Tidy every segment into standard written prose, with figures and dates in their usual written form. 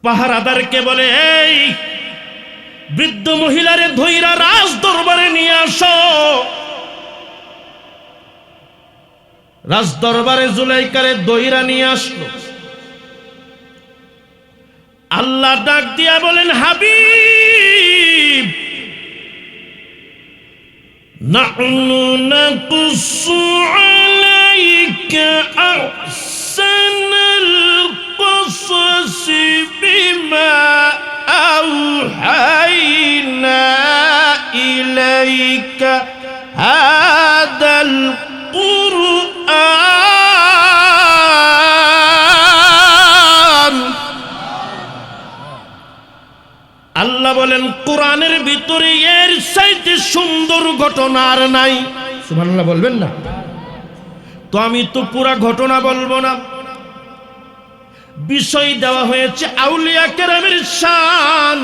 পাহারাদারকে বলে, এই বৃদ্ধ মহিলারে ধইরা রাজ দরবারে নিয়ে আসো। রাজ দরবারে জুলাইকারে ধইরা নিয়ে আসলো। আল্লাহ ডাক দিয়া বলেন, হাবিব, নাহনু নাকুসু আলাইকা আহসানাল কসাসি বিমা আওহাইনা ইলাইকা হাদাল কুরআন। আল্লাহ বলেন, কোরআনের ভিতরে এর চাইতে সুন্দর ঘটনা আর নাই। সুবহানাল্লাহ বলবেন না? তো আমি তো পুরা ঘটনা বলবো না, বিষয় দেওয়া হয়েছে আউলিয়া কেরামের শান।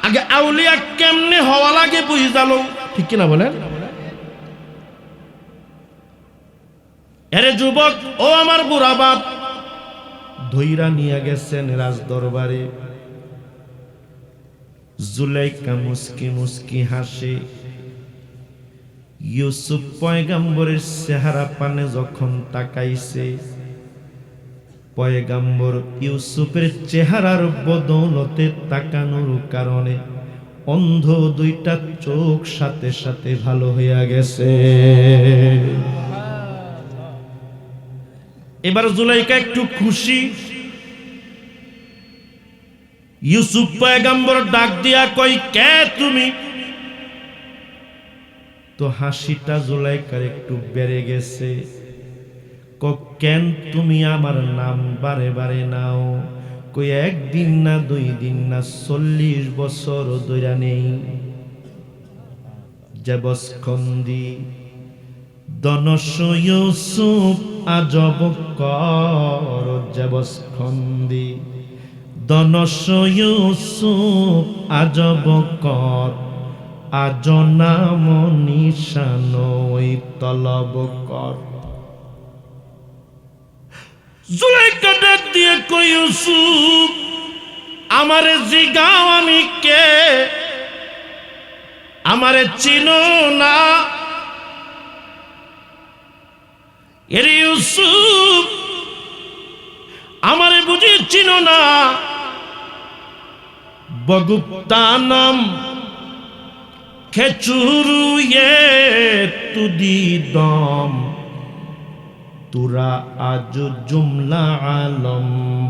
আগে আউলিয়া কেমনে হওয়া লাগে বুঝালো, ঠিক কিনা বলেন? এরে যুবক, ও আমার বুড়া বাপ, ধইরা নিয়ে গেছেন রাজ দরবারে। জুলাইকা মুস্কি মুস্কি হাসে। ইউসুফ পয়গাম্বরের চেহারা পানে যখন তাকাইছে, পয়গাম্বর ইউসুফের চেহারার বদৌলতে তাকানোর কারণে অন্ধ দুইটা চোখ সাথে সাথে ভালো হইয়া গেছে। এবার জুলাইকা একটু খুশি। ইউসুফ পয়গাম্বর ডাক দিয়া কই, কে তুমি? তো হাসিটা জুলাইকার একটু বেড়ে গেছে। কেন তুমি আমার নাম বারে বারে নাও? কই একদিন না, 2 দিন না, 40 বছর ধইরা নেই। জবস্কন্দি দনশ ইউসুফ আজব কর। জবস্কন্দি দনশ ইউসুফ আজব কর। আজ নাম নিশান ওই তলব কর। জুলাইকা ডাক দিয়ে কই, ইউসুফ, আমারে জিগাও আমি কে? আমারে চিনো না? এরে ইউসুফ, আমারে বুঝি চিনো না? বগুপ্তানম খেচুরুয়ে তুদি দম। তুরা আজ জুমলা আলম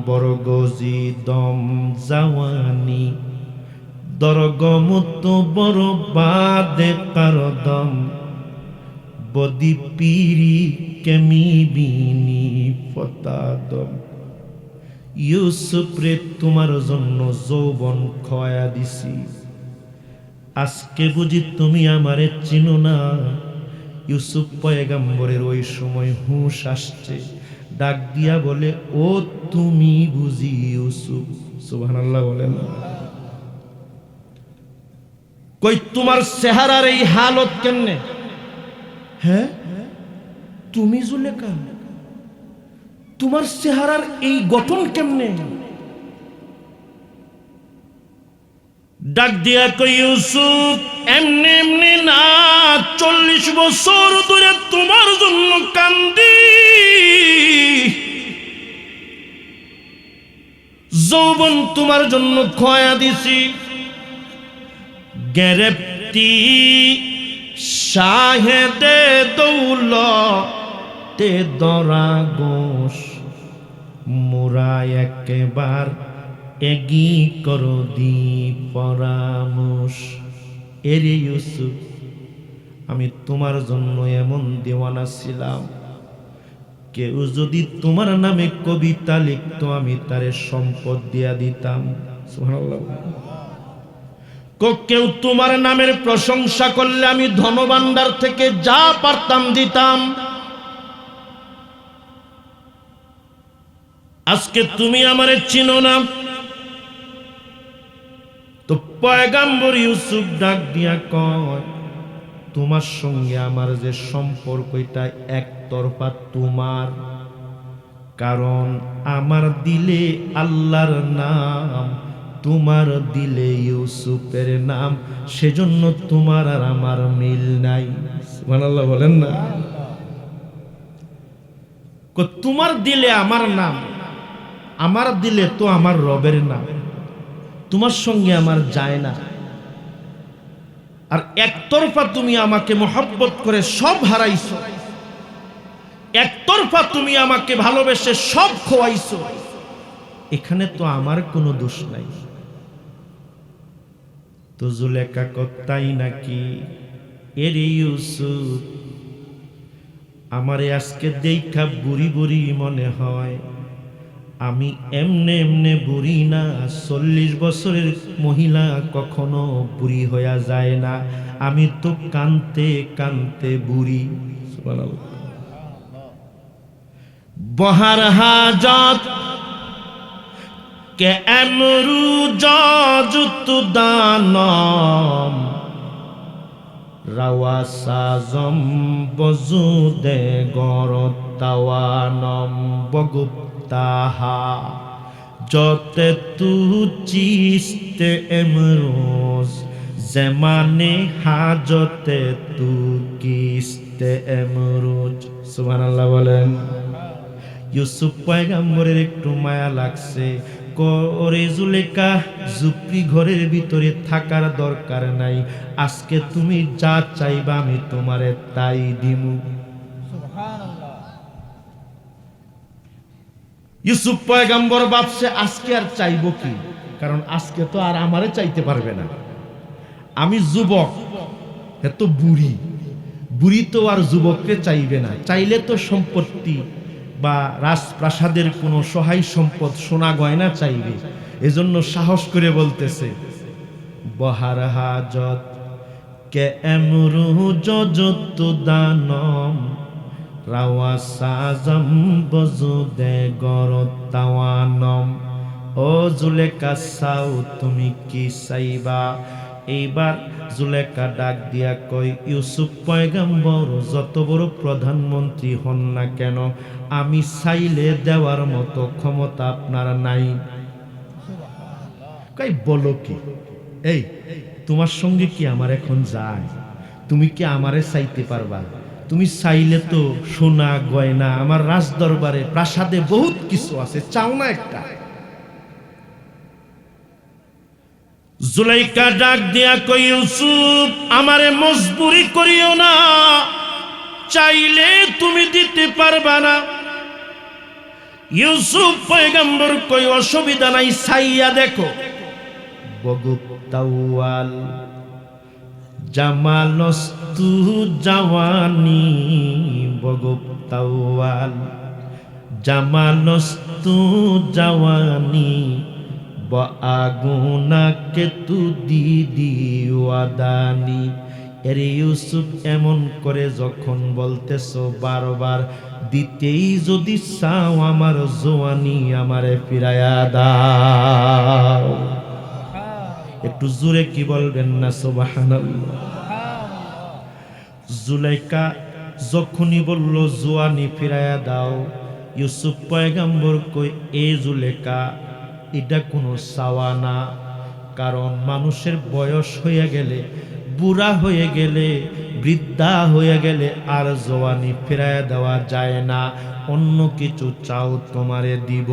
বরগজি দম জাওয়ানি। দরগমত বড় বাদে কারদম। বদি পিরি কেমি বিনি ফতাদম। ইউসুফ রে, তোমার জন্য যৌবন খয়া দিছি, আজকে বুঝি তুমি আমারে চিনো না? ইউসুফ পয়গাম্বরের ওই সময় হুঁশ আসছে, ডাক দিয়া বলে, ও তুমি বুঝি ইউসুফ? সুবহানাল্লাহ বলেন। কই তোমার চেহারার এই হালত কেমনে? হ্যাঁ, তুমি জুলেখা, তোমার চেহারার এই গঠন কেমনে? ডাক দিয়া কই, ইউসুফ, এমনি এমনি না, 40 বছর ধরে তোমার জন্য কান্দি। যৌবন তোমার জন্য খয়া দিছি। গ্রেপ্তি শাহেদে দৌলতে দরা গোশ। মোরা একেবার এগি করো দি পরামর্শ। এরে ইউসুফ, আমি তোমার জন্য এমন দেওয়ানা ছিলাম, কেউ যদি তোমার নামে কবিতা লিখতো আমি তারে সম্পদ দিয়া দিতাম। সুবহানাল্লাহ। কেউ তোমার নামের প্রশংসা করলে আমি ধনভাণ্ডার থেকে যা পারতাম দিতাম। আজকে তুমি আমারে চিনো না। তো পয়গাম্বর ইউসুফ ডাক দিয়া কয়, তোমার সঙ্গে আমার যে সম্পর্ক এটা একতরফা, তোমার কারণ আমার দিলে আল্লাহর নাম, তোমার দিলে ইউসুফের নাম, সেজন্য তোমার আর আমার মিল নাই। সুবহানাল্লাহ বলেন না। তোমার দিলে আমার নাম, আমার দিলে তো আমার রবের নাম, তোমার সঙ্গে আমার যায় না। আর একতরফা তুমি আমাকে মহব্বত করে সব হারাইছো, একতরফা তুমি আমাকে ভালোবেসে সব খোয়াইছো, এখানে তো আমার কোনো দোষ নাই। তো জুলেখা তাই নাকি? এরে ইউসুফ, আমারে আজকে দেখা বুড়ি বুড়ি মনে হয়, আমি এমনে এমনে বুড়ি না। 40 বছরের মহিলা কখনো বুড়ি হইয়া যায় না, আমি তো কানতে কানতে বুড়ি। সুবহানাল্লাহ। বহার হাজত কে এমরু জজুত দানম, রাওয়া সাজম বজুদে গরতাওয়ানম বগুপ্তাহা যতে তু চিস্তে এমরোজ জমানে হাজতে তু কিস্তে এমরোজ। সুবহানাল্লাহ বলেন। ইউসুফ পয়গম্বরের একটু মায়া লাগছে, করে জুলেখা জুপড়ি ঘরের ভিতরে থাকার দরকার নাই, আজকে তুমি যা চাইবা আমি তোমারে তাই দিমু। সুবহানাল্লাহ। ইউসুফ পয়গম্বর ভাবছে আজকে আর চাইবো কি, কারণ আজকে তো আর আমারে চাইতে পারবে না, আমি যুবক, এত বুড়ি, বুড়ি তো আর যুবককে চাইবে না, চাইলে তো সম্পত্তি বা রাজপ্রাসাদের কোনো সহায় সম্পদ সোনা গয়না চাইবে। এজন্য সাহস করে বলতেছে, বহার হাজত কে এমরু জজত দানম, রাওয়া সাজম বজুদে গরতাওয়ানম। ও জুলেখা চাও তুমি কি চাইবা? এইবার জুলেখা ডাক দিয়া কই, ইউসুফ পয়গম্বর যত বড় প্রধানমন্ত্রী হন না কেন, আমি চাইলে দেওয়ার মতো ক্ষমতা আপনার নাই। কই বলো কি? এই তোমার সঙ্গে কি আমার এখন যায়? তুমি কি আমারে চাইতে পারবা? তুমি চাইলে তো সোনা গয়না আমার রাজ দরবারে প্রাসাদে বহুত কিছু আছে, চাও না একটা? জুলেখা ডাক দিয়া কই, ইউসুফ আমারে মজবুরি করিও না, চাইলে তুমি দিতে পারবা না। ইউসুফ পয়গম্বর কই, অসুবিধা নাই, চাইয়া দেখো। বগুপ্তাওয়াল জামালস্তু জাওয়ানি, বগুপ্তাওয়াল জামালস্তু জাওয়ানি, আগুনা কে তু দিদি ওয়াদানি। এরে ইউসুফ এমন করে যখন বলতেছো বারবার, দিতেই যদি চাও আমার জওয়ানি আমারে ফিরায়া দাও। একটু জোরে কি বলবেন না সুবহানাল্লাহ। জুলেখা যখনই বলল জওয়ানি ফিরায়া দাও, ইউসুফ পয়গম্বর কই, এ জুলেখা এটা কোনো চাওয়া না, কারণ মানুষের বয়স হয়ে গেলে, বুড়া হয়ে গেলে, বৃদ্ধা হয়ে গেলে আর জওয়ানি ফিরায় দেওয়া যায় না। অন্য কিছু চাও তোমারে দিব।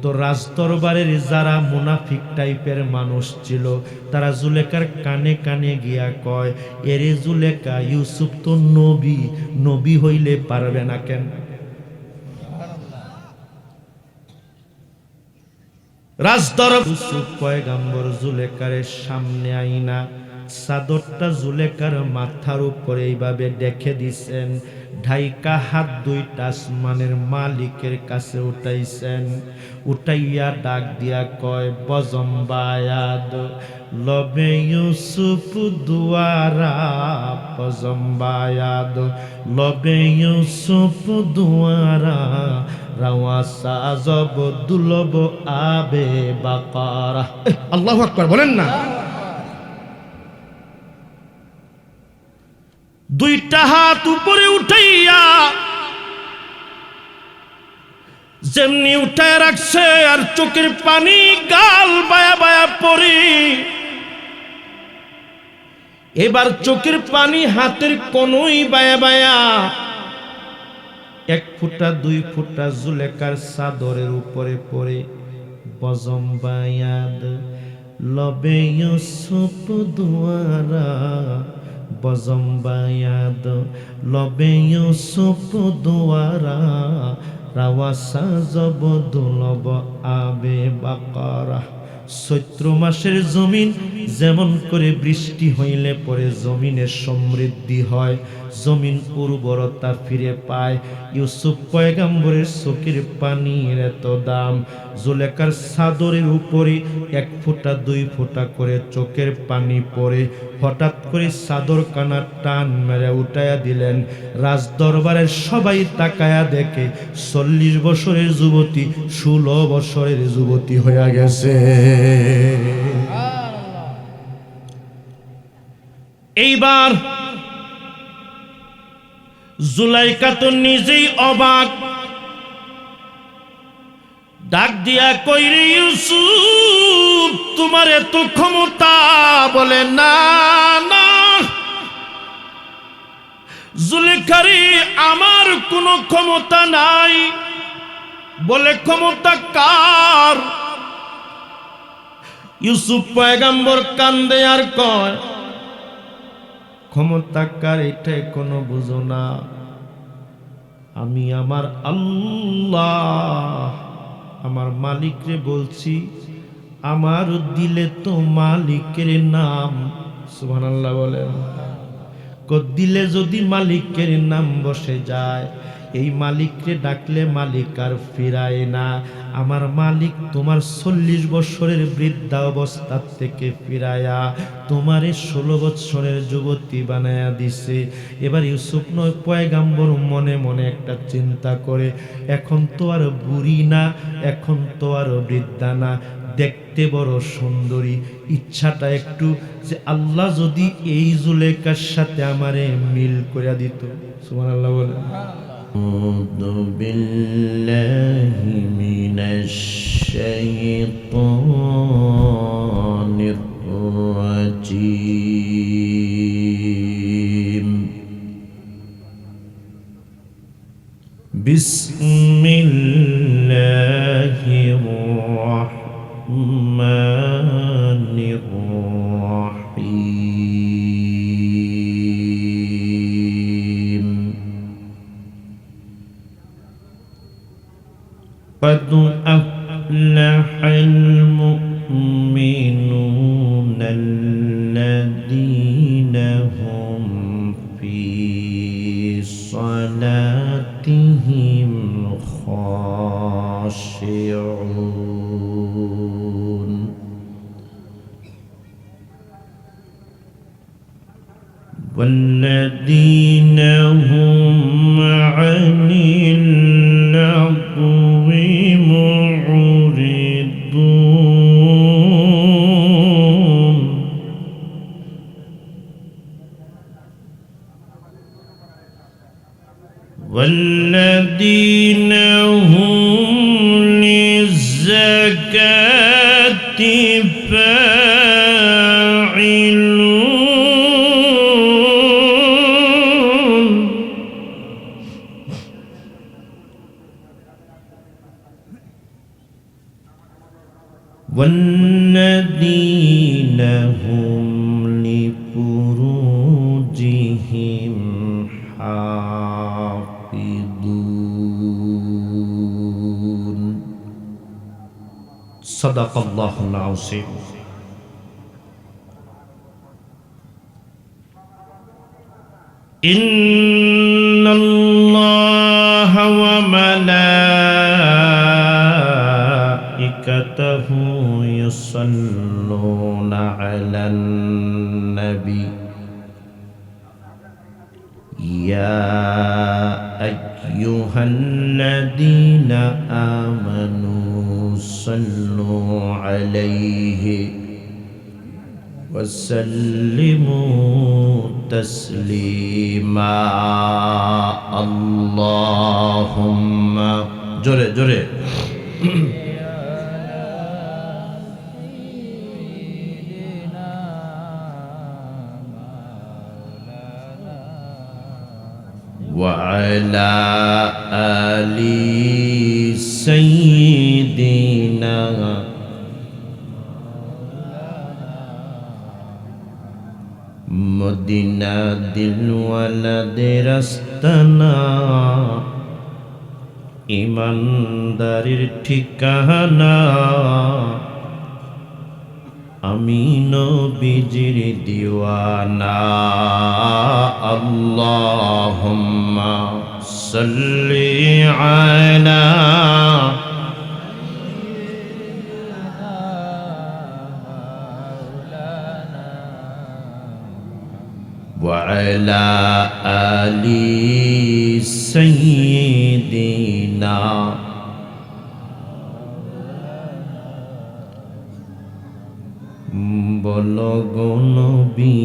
তো রাজদরবারের যারা মুনাফিক টাইপের মানুষ ছিল, তারা জুলেখার কানে কানে গিয়া কয়, এরে জুলেখা, ইউসুফ তো নবী, নবী হইলে পারবে না কেন? রাজদরবার ইউসুফ পয়গম্বর জুলেখারের সামনে আইনা চাদরটা জুলেখার মাথার উপরে এইভাবে দেখে দিছেন, ঢাইকা হাত দুইটা আসমানের মালিকের কাছে উঠাইছেন। উঠাইয়া ডাক দিয়া কয়, বজম্বায়াদ লবে ইউসুফ দুয়ারা, বজম্বায়াদ লবে ইউসুফ দুয়ারা, রাওয়া সাজব দুলব আবে বাকারা। আল্লাহু আকবার বলেন না। দুইটা হাত উপরে উঠাইয়া যেমনি উঠায় রাখছে আর চোখের পানি গাল বায়া বায়া পড়ে। এবার চোখের পানি হাতের কোনোই বায়া বায়া 1 ফোঁটা 2 ফোঁটা জুলেখার চাদরের উপরে পড়ে। বজম বায়াদ লবে ইউসুফ দুয়ারা, বজম বায়াদ লবে ইউসুফ দুয়ারা, রাওয়াসা জব দুলব আবে বাকারা। চৈত্র মাসের জমিন যেমন করে বৃষ্টি হইলে পরে জমিনের সমৃদ্ধি হয়, জমিন উর্বরতা ফিরে পায়। ইউসুফ পয়গাম্বরের চোখের পানির এত দাম। জুলেখার চাদরের উপরে 1 ফোঁটা 2 ফোঁটা করে চোখের পানি পড়ে। হঠাৎ করে চাদর কানা টান মেরে উঠাইয়া দিলেন। রাজ দরবারের সবাই তাকায়া দেখে 40 বছরের যুবতী 16 বছরের যুবতী হইয়া গেছে। এইবার জুলাইকা তো নিজেই অবাক, ডাক দিয়া কইরে ইউসুফ তোমার এত ক্ষমতা? বলে না না জুলেখারে আমার কোনো ক্ষমতা নাই। বলে ক্ষমতা কার? ইউসুফ পয়গাম্বর কান্দে আর কয় ক্ষমতা কার এটা কোনো বুঝো না, আমি আমার আল্লাহ আমার মালিকরে বলছি, আমার দিলে তো মালিকের নাম। সুবহানাল্লাহ বলেন। দিলে যদি মালিকের নাম বসে যায়, এই মালিকরে ডাকলে মালিক আর ফিরায় না। আমার মালিক তোমার 40 বছরের বৃদ্ধা অবস্থা থেকে ফিরায়া তোমারে 16 বছরের যুবতী বানায়া দিছে। এবার ইউসুফ নয় পয়গাম্বর মনে মনে একটা চিন্তা করে, এখন তো আর বুড়ি না, এখন তো আর বৃদ্ধা না, দেখতে বড় সুন্দরী। ইচ্ছাটা একটু যে আল্লাহ যদি এই জুলেখার সাথে আমারে মিল করে দিত। সুবহানাল্লাহ বলেন। আউযু বিল্লাহি মিনাশ শাইতানির রাজীম। বিসমিল্লাহির রাহমানির রাহিম। قد أفلح المؤمنون الذين هم في صلاتهم خاشعون. والذين هم عن اللغو معرضون. والذين هم للزكاة فاعلون. والذين هم لفروجهم حافظون. صدق الله العظيم. إن الله وملائكته يصلون على النبي يا أيها الذين آمنوا صلوا عليه وسلموا تسليما. اللهم জোরে জোরে। وعلى آل سيدنا মদিনা দিলওয়ালাদের আস্তানা, ইমানদারির ঠিকানা, আমি নবীজির দিওয়ানা। আল্লাহুম্মা সাল্লি আলা وعلى آل سيدنا বলো গো নবী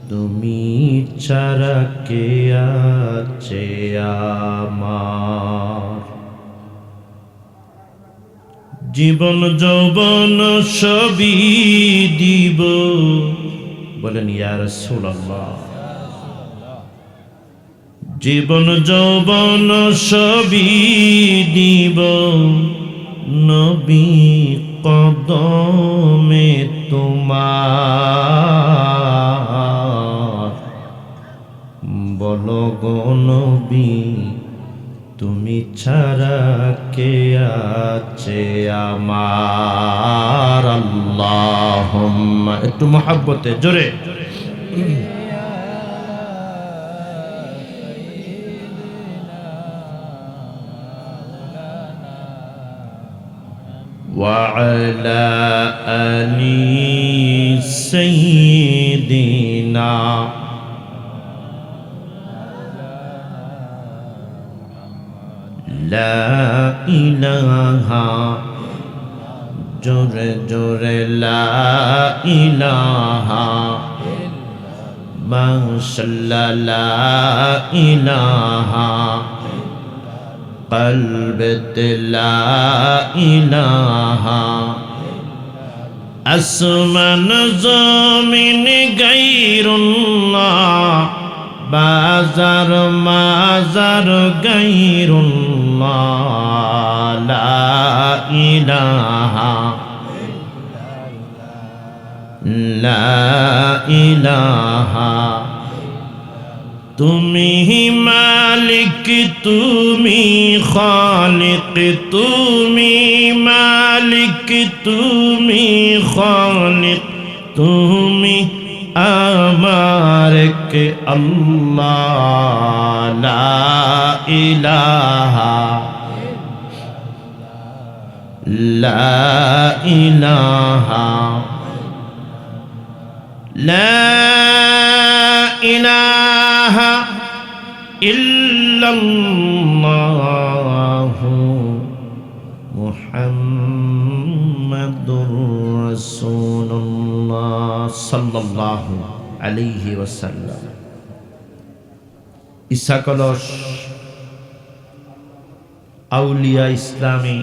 তুমি ছাড়া কে আছে আমার, জীবন যৌবন সবই দিব। বলেন ইয়া রাসূলুল্লাহ। জীবন যৌবন সবই দিব নবী কদমে তোমার। বলো গো নবী তুমি ছাড়া কে আছে আমার। আল্লাহুম্মা, একটু মহব্বতে জোরে। وعلى آل سيدنا لا إله জোরে জোরে লা ইলাহা মাশাআল্লাহ লা ইলাহা কলবেতে লা ইলাহা আসমান জমিন গায়রুল্লাহ বাজার মাজার গায়রুল্লাহ লা ইলাহা লা ইলাহা। তুমি মালিক তুমি খালিক তুমি মালিক তুমি খালিক তুমি আমার কে আল্লাহ লা ইলাহা লা ইলাহা লা ইলাহা ইল্লাল্লাহু মুহাম্মাদুর রাসূলুল্লাহ সাল্লাল্লাহু আলাইহি ওয়াসাল্লাম। ঈসা কলস আউলিয়া ইসলামী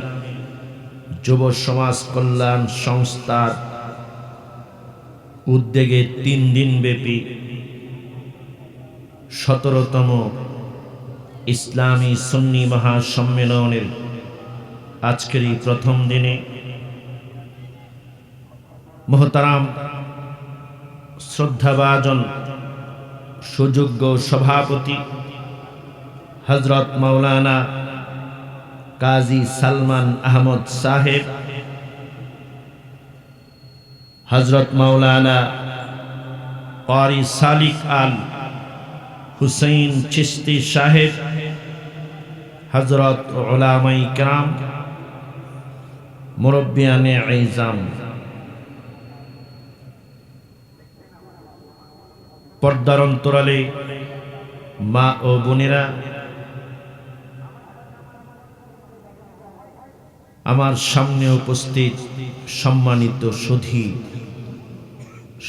যুব সমাজ কল্যাণ সংস্থার উদ্যোগে 3 দিন ব্যাপী 17তম ইসলামী সুন্নি মহাসম্মেলনের আজকের এই প্রথম দিনে মোহতারাম শ্রদ্ধাভাজন সুযোগ্য সভাপতি হযরত মাওলানা কাজী সালমান আহমদ সাহেব, হযরত মাওলানা কারি সালিক আল হুসাইন চিশতি সাহেব, হযরত উলামায়ে কিরাম, মুরব্বিয়ানে ইজাম, পর্দার অন্তরালে মা ও বোনেরা, আমার সামনে উপস্থিত সম্মানিত সুধী,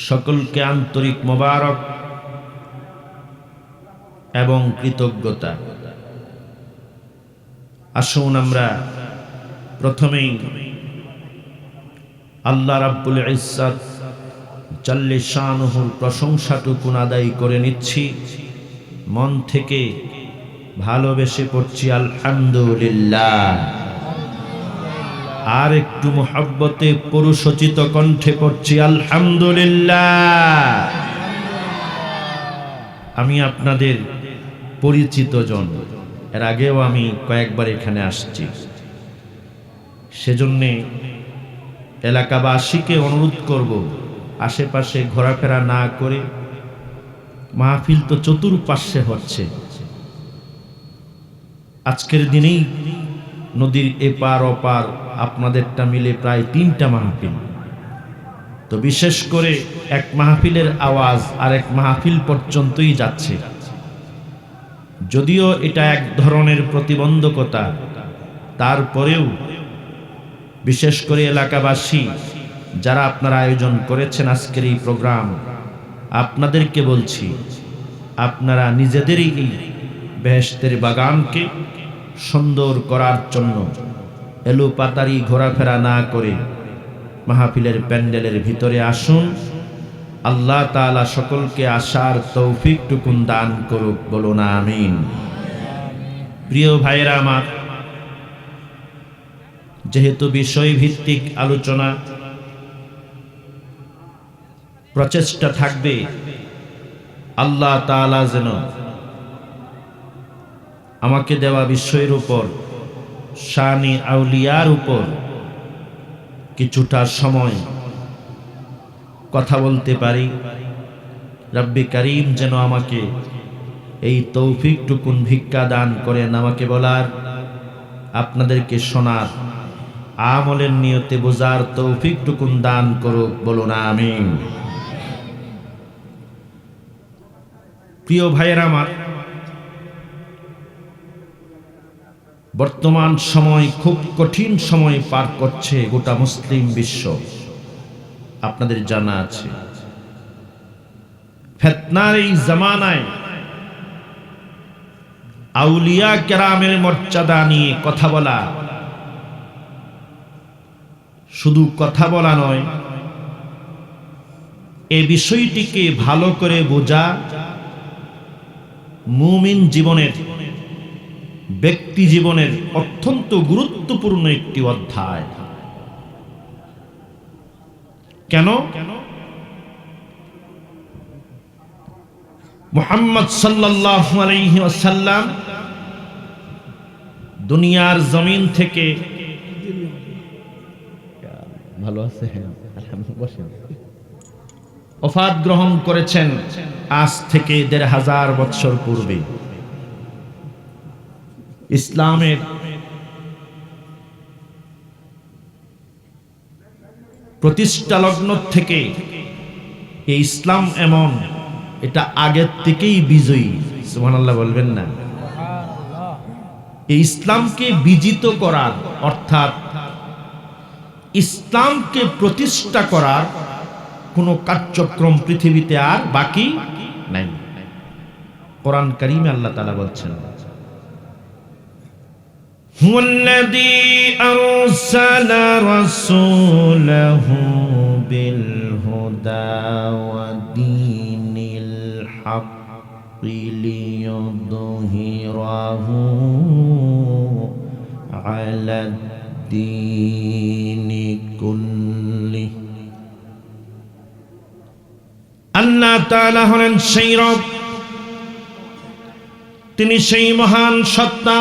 সকলকে আন্তরিক মোবারক এবং কৃতজ্ঞতা। আসুন আমরা প্রথমেই আল্লাহ রাব্বুল ইজ্জত জাল্লে শানুহুর প্রশংসাটুকুন আদায় করে নিচ্ছি, মন থেকে ভালোবেসে পড়ছি আলহামদুলিল্লাহ। আর একটু মুহাব্বতে পুরুষোচিত কণ্ঠে পড়ছি আলহামদুলিল্লাহ। আমি আপনাদের পরিচিত জন, এর আগেও আমি কয়েকবার এখানে আসছি, সেজন্যে এলাকাবাসীকে অনুরোধ করব আশেপাশে ঘোরাফেরা না করে, মাহফিল তো চতুর্পাশে হচ্ছে। আজকের দিনেই নদীর এপার ওপার আপনাদেরটা মিলে প্রায় 3টা মাহফিল। তো বিশেষ করে এক মাহফিলের আওয়াজ আর এক মাহফিল পর্যন্তই যাচ্ছে। যদিও এটা এক ধরনের প্রতিবন্ধকতা, তারপরেও বিশেষ করে এলাকাবাসী যারা আপনারা আয়োজন করেছেন আজকের এই প্রোগ্রাম, আপনাদেরকে বলছি, আপনারা নিজেদেরই এই বেহেশতের বাগানকে সুন্দর করার জন্য এলোপাতারি ঘোরাফেরা না করে মাহফিলের প্যান্ডেলের ভিতরে আসুন। আল্লাহ তাআলা সকলকে আসার তৌফিকটুকুন দান করুক, বলুন আমিন। প্রিয় ভাইয়েরা আমার, যেহেতু বিষয় ভিত্তিক আলোচনা, প্রচেষ্টা থাকবে আল্লাহ তাআলা যেন আমাকে দেওয়া বিষয়ের উপর, শানি আউলিয়ার উপর কিছুটা সময় কথা বলতে পারি। রব্বি করিম যেন আমাকে এই তৌফিকটুকুন ভিক্ষা দান করেন, আমাকে বলার, আপনাদেরকে শোনার, আমলের নিয়তে বোঝার তৌফিকটুকুন দান করুক, বলুন আমিন। প্রিয় ভাইয়েরা আমার, বর্তমান সময় খুব কঠিন সময় পার করছে গোটা মুসলিম বিশ্ব, আপনাদের জানা আছে। ফিতনার এই জামানায় আউলিয়া কেরামের মর্যাদা নিয়ে কথা বলা, শুধু কথা বলা নয়, এই বিষয়টিকে ভালো করে বোঝা মুমিন জীবনের, ব্যক্তি জীবনের অত্যন্ত গুরুত্বপূর্ণ একটি অধ্যায়। কেন? মুহাম্মদ সাল্লাল্লাহু আলাইহি ওয়াসাল্লাম দুনিয়ার জমিন থেকে ভালো আছে, ওফাত গ্রহণ করেছেন আজ থেকে ১৫০০ বছর পূর্বে। ইসলামের প্রতিষ্ঠা লগ্ন থেকে এই ইসলাম এমন, এটা আগের থেকেই বিজয়ী। সুবহানাল্লাহ বলবেন না? এই ইসলামকে বিজিত করার, অর্থাৎ ইসলামকে প্রতিষ্ঠা করার কোনো কার্যক্রম পৃথিবীতে আর বাকি নাই। কোরআন কারীমে আল্লাহ তাআলা বলছেন, হুয়াল্লাযী আরসালা রাসূলাহু বিল হুদা ওয়া দীনিল হাক্কি লিইয়ুযহিরাহু আলা দ্দীনি কুল্লিহি। আল্লাহ তাআলা হলেন সেই রব, তিনি সেই মহান সত্তা।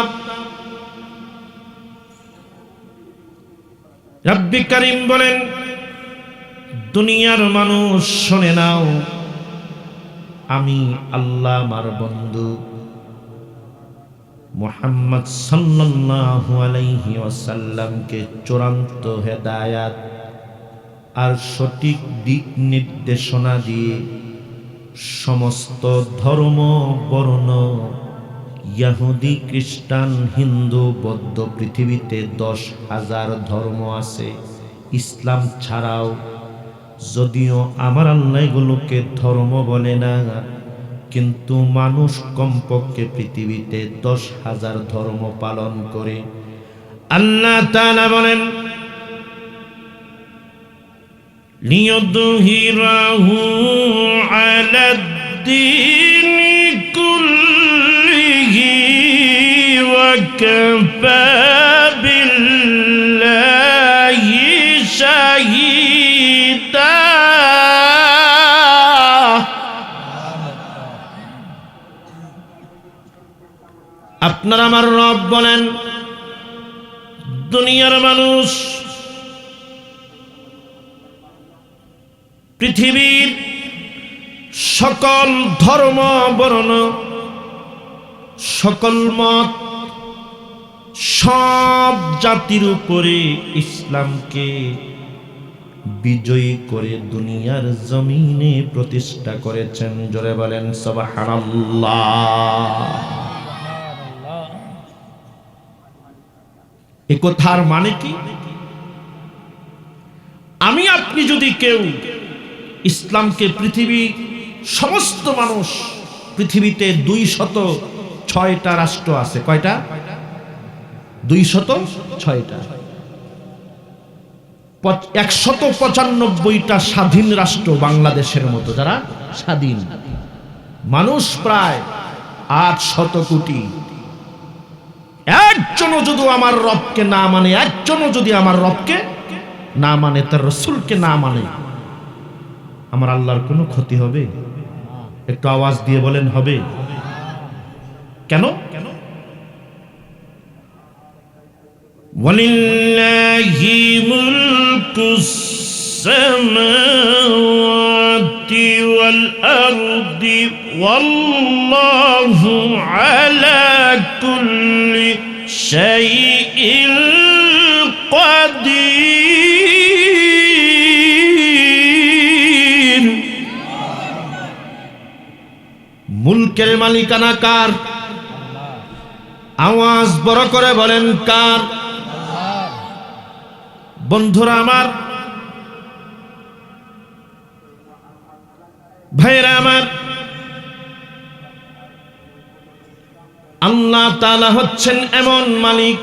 রব্বি করিম বলেন, দুনিয়ার মানুষ শুনে নাও, আমি আল্লাহ আমার বন্ধু মুহাম্মদ সাল্লাল্লাহু আলাইহি ওয়াসাল্লামকে চূড়ান্ত হেদায়াত আর সঠিক দিক নির্দেশনা দিয়ে সমস্ত ধর্ম বর্ণ, ইহুদি, খ্রিস্টান, হিন্দু, বৌদ্ধ, পৃথিবীতে 10,000 ধর্ম আছে ইসলাম ছাড়াও। যদিও আমার আল্লাহ এগুলোকে ধর্ম বলে না, কিন্তু মানুষ কমপক্ষে পৃথিবীতে 10,000 ধর্ম পালন করে। আল্লাহ তাআলা বলেন লিয়ুযহিরাহু আলাদ-দীনি কুল্লিহি ওয়া কাফা বিল্লাহি শাহীদা। আপনার আমার রব বলেন দুনিয়ার মানুষ, পৃথিবীর সকল ধর্ম বর্ণ, সকল মত, সব জাতির উপরে ইসলামকে বিজয়ী করে দুনিয়ার জমিনে প্রতিষ্ঠা করেছেন। জোরে বলেন সুবহানাল্লাহ। এ কথার মানে কি? আমি আপনি যদি কেউ ইসলামকে, পৃথিবী সমস্ত মানুষ, পৃথিবীতে 206টা রাষ্ট্র আছে। কয়টা? 206টা। 195টা স্বাধীন রাষ্ট্র বাংলাদেশের মতো, যারা স্বাধীন। মানুষ প্রায় 800 কোটি। একজনও যদি আমার রবকে না মানে, একজনও যদি আমার রবকে না মানে, তার রাসূলকে না মানে, আমার আল্লাহর কোনো ক্ষতি হবে? একটু আওয়াজ দিয়ে বলেন হবে? কেন? ওয়ালিল্লাহি মুলকুস সামাওয়াতি ওয়াল আরদি ওয়াল্লাহু আলা কুল্লি শাইইন কাদির। মুলকের মালিকানা কার? আওয়াজ বড় করে বলেন কার? বন্ধুরা আমার, ভাইরা আমার, আল্লাহ তাআলা হচ্ছেন এমন মালিক,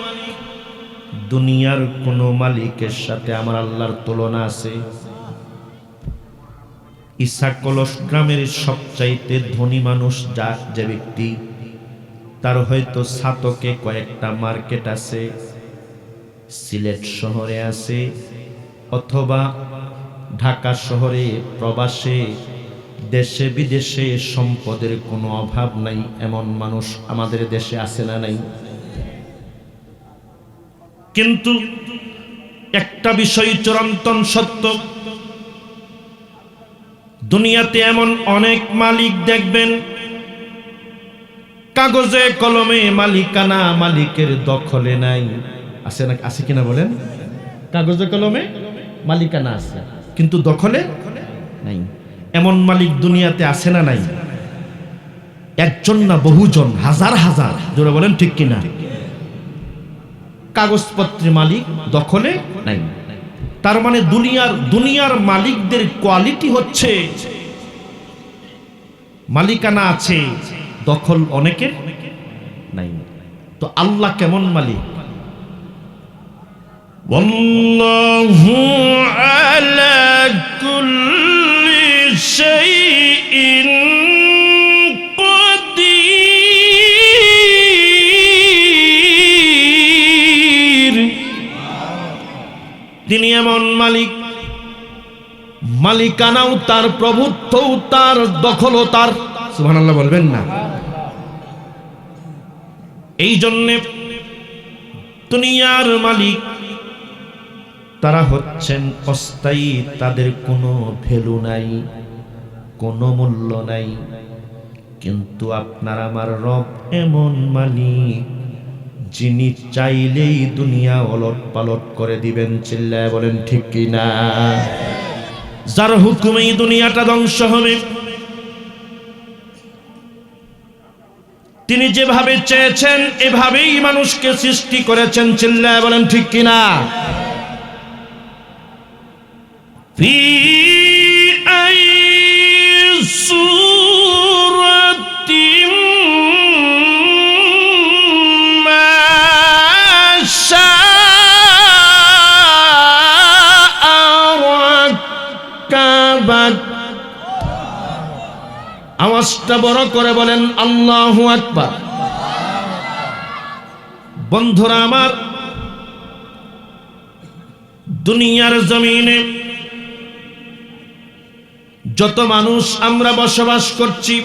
দুনিয়ার কোন মালিকের সাথে আমার আল্লাহর তুলনা আছে? ইসাকলস গ্রামের সবচাইতে ধনী মানুষ যে ব্যক্তি, তার হয়তো ছাতকে কয়েকটা মার্কেট আছে, সিলেট শহরে আছে, অথবা ঢাকা শহরে প্রবাসে, দেশে বিদেশে সম্পদের কোনো অভাব নাই, এমন মানুষ আমাদের দেশে আছে না নাই? কিন্তু একটা বিষয় চিরন্তন সত্য, দুনিয়াতে এমন অনেক মালিক দেখবেন, কাগজে কলমে মালিকানা মালিকের দখলে নাই। আছে না? আছে কিনা বলেন? কাগজে কলমে মালিকানা আছে, কিন্তু দখলে নাই। এমন মালিক দুনিয়াতে আছে না নাই? একজন না বহুজন, হাজার হাজার। জোরে বলেন ঠিক কিনা? কাগজপত্রের মালিক, দখলে নাই। তার মানে দুনিয়ার মালিকদের কোয়ালিটি হচ্ছে মালিকানা আছে, দখল অনেকের নাই। তো আল্লাহ কেমন মালিক? ওয়াল্লাহু আলা কুল্লি শাইইন কাদির। তিনি এমন মালিক, মালিকানাও তার, প্রভুত্বও তার, দখলও তার। সুবহানাল্লাহ বলবেন না? এই জন্যে দুনিয়ার মালিক তারা হচ্ছেন অস্থায়ী, তাদের কোনো ভ্যালু নাই, কোনো মূল্য নাই। কিন্তু আপনার আমার রব এমন মালিক, যিনি চাইলেই দুনিয়া ওলট পালট করে দিবেন। চিল্লায় বলেন ঠিক কিনা? যার হুকুমেই দুনিয়াটা ধ্বংস হবে। তিনি যেভাবে চেয়েছেন এভাবেই মানুষকে সৃষ্টি করেছেন। চিল্লায় বলেন ঠিক কিনা? ফি আই সূরাতিন মা শা পাক। আওয়াজটা বড় করে বলেন আল্লাহু আকবার। বন্ধুরা আমার, দুনিয়ার জমিনে যত মানুষ আমরা বসবাস করছি,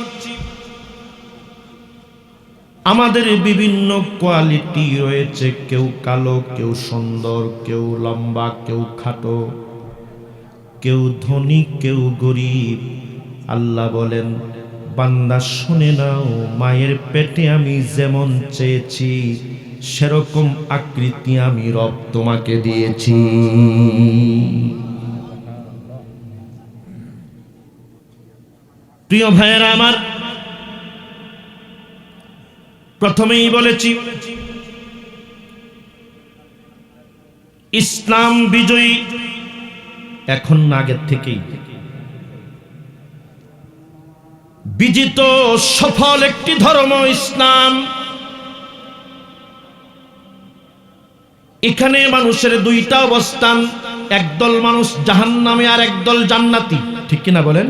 আমাদের বিভিন্ন কোয়ালিটি রয়েছে। কেউ কালো, কেউ সুন্দর, কেউ লম্বা, কেউ খাটো, কেউ ধনী, কেউ গরিব। আল্লাহ বলেন, বান্দা শুনে নাও, মায়ের পেটে আমি যেমন চেয়েছি সেরকম আকৃতি আমি রব তোমাকে দিয়েছি। প্রিয় ভাইয়েরা আমার, প্রথমেই বলেছি ইসলাম বিজয়ী, এখন না, আগের থেকেই বিজিত সফল একটি ধর্ম ইসলাম। এখানে মানুষের দুইটা অবস্থান, একদল মানুষ জাহান্নামে আর একদল জান্নাতি, ঠিক কিনা বলেন?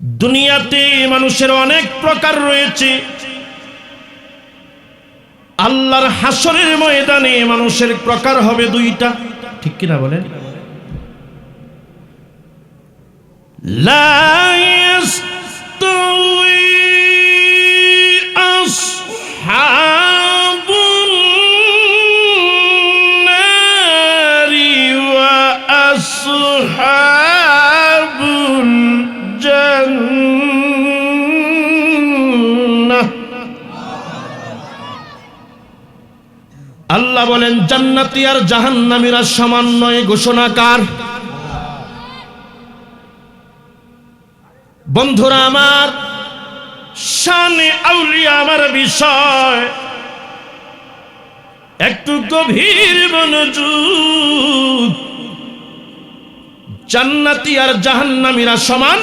দুনিয়াতে মানুষের অনেক প্রকার রয়েছে, আল্লাহর হাসরের ময়দানে মানুষের প্রকার হবে দুইটা, ঠিক কিনা বলেন? লা ইয়াস্তাওয়ি আসহাবুন নারি ওয়া আসহাবুল জান্নাহ। আল্লাহ বলেন জান্নাতি আর জাহান্নামীরা সমান নয়, ঘোষণাকার। বন্ধুরা আমার, শানে আউলিয়া আমার বিষয় একটু গভীর মনোযোগ। জান্নাতি আর জাহান্নামীরা সমান।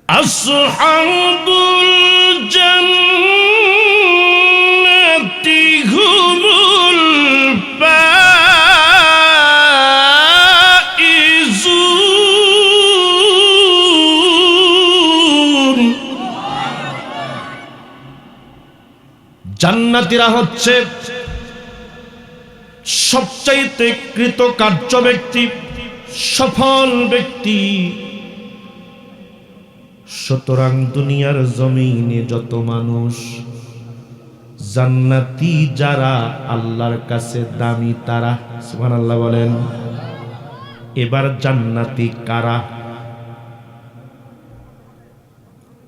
আসহাবুল জান্নাতি হুমুল ফাইজুন। জান্নাতীরা হচ্ছে সবচাইতে কৃতকার্য ব্যক্তি, সফল ব্যক্তি। সুতরাং দুনিয়ার জমিনে যত মানুষ, জান্নাতি যারা আল্লাহর কাছে দামি তারা। সুবহানাল্লাহ বলেন। এবার জান্নাতি কারা?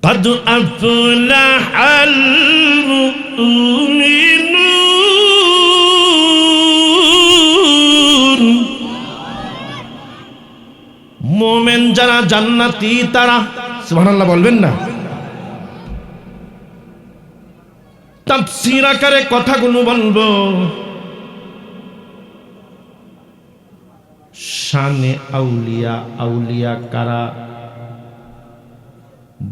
قد أفلح المؤمنون। মুমিন যারা জান্নাতি তারা। সুবহানাল্লাহ বলবেন না? তাফসীর আকারে কথাগুলো বলবো। শানে আউলিয়া, আউলিয়া কারা?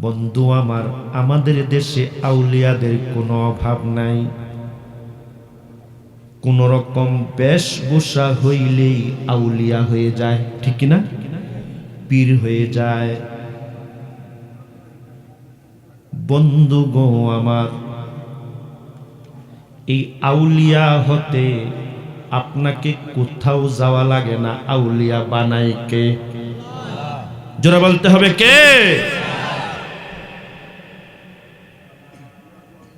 বন্ধু আমার, আমাদের দেশে আউলিয়াদের কোনো অভাব নাই। কোন রকম বেশভূষা হইলেই আউলিয়া হয়ে যায়, ঠিক না? পীর হয়ে যায়। বন্ধু গো আমার, এই আউলিয়া হতে আপনাকে কোথাও যাওয়া লাগে না। আউলিয়া বানায় কে? জোরে বলতে হবে কে?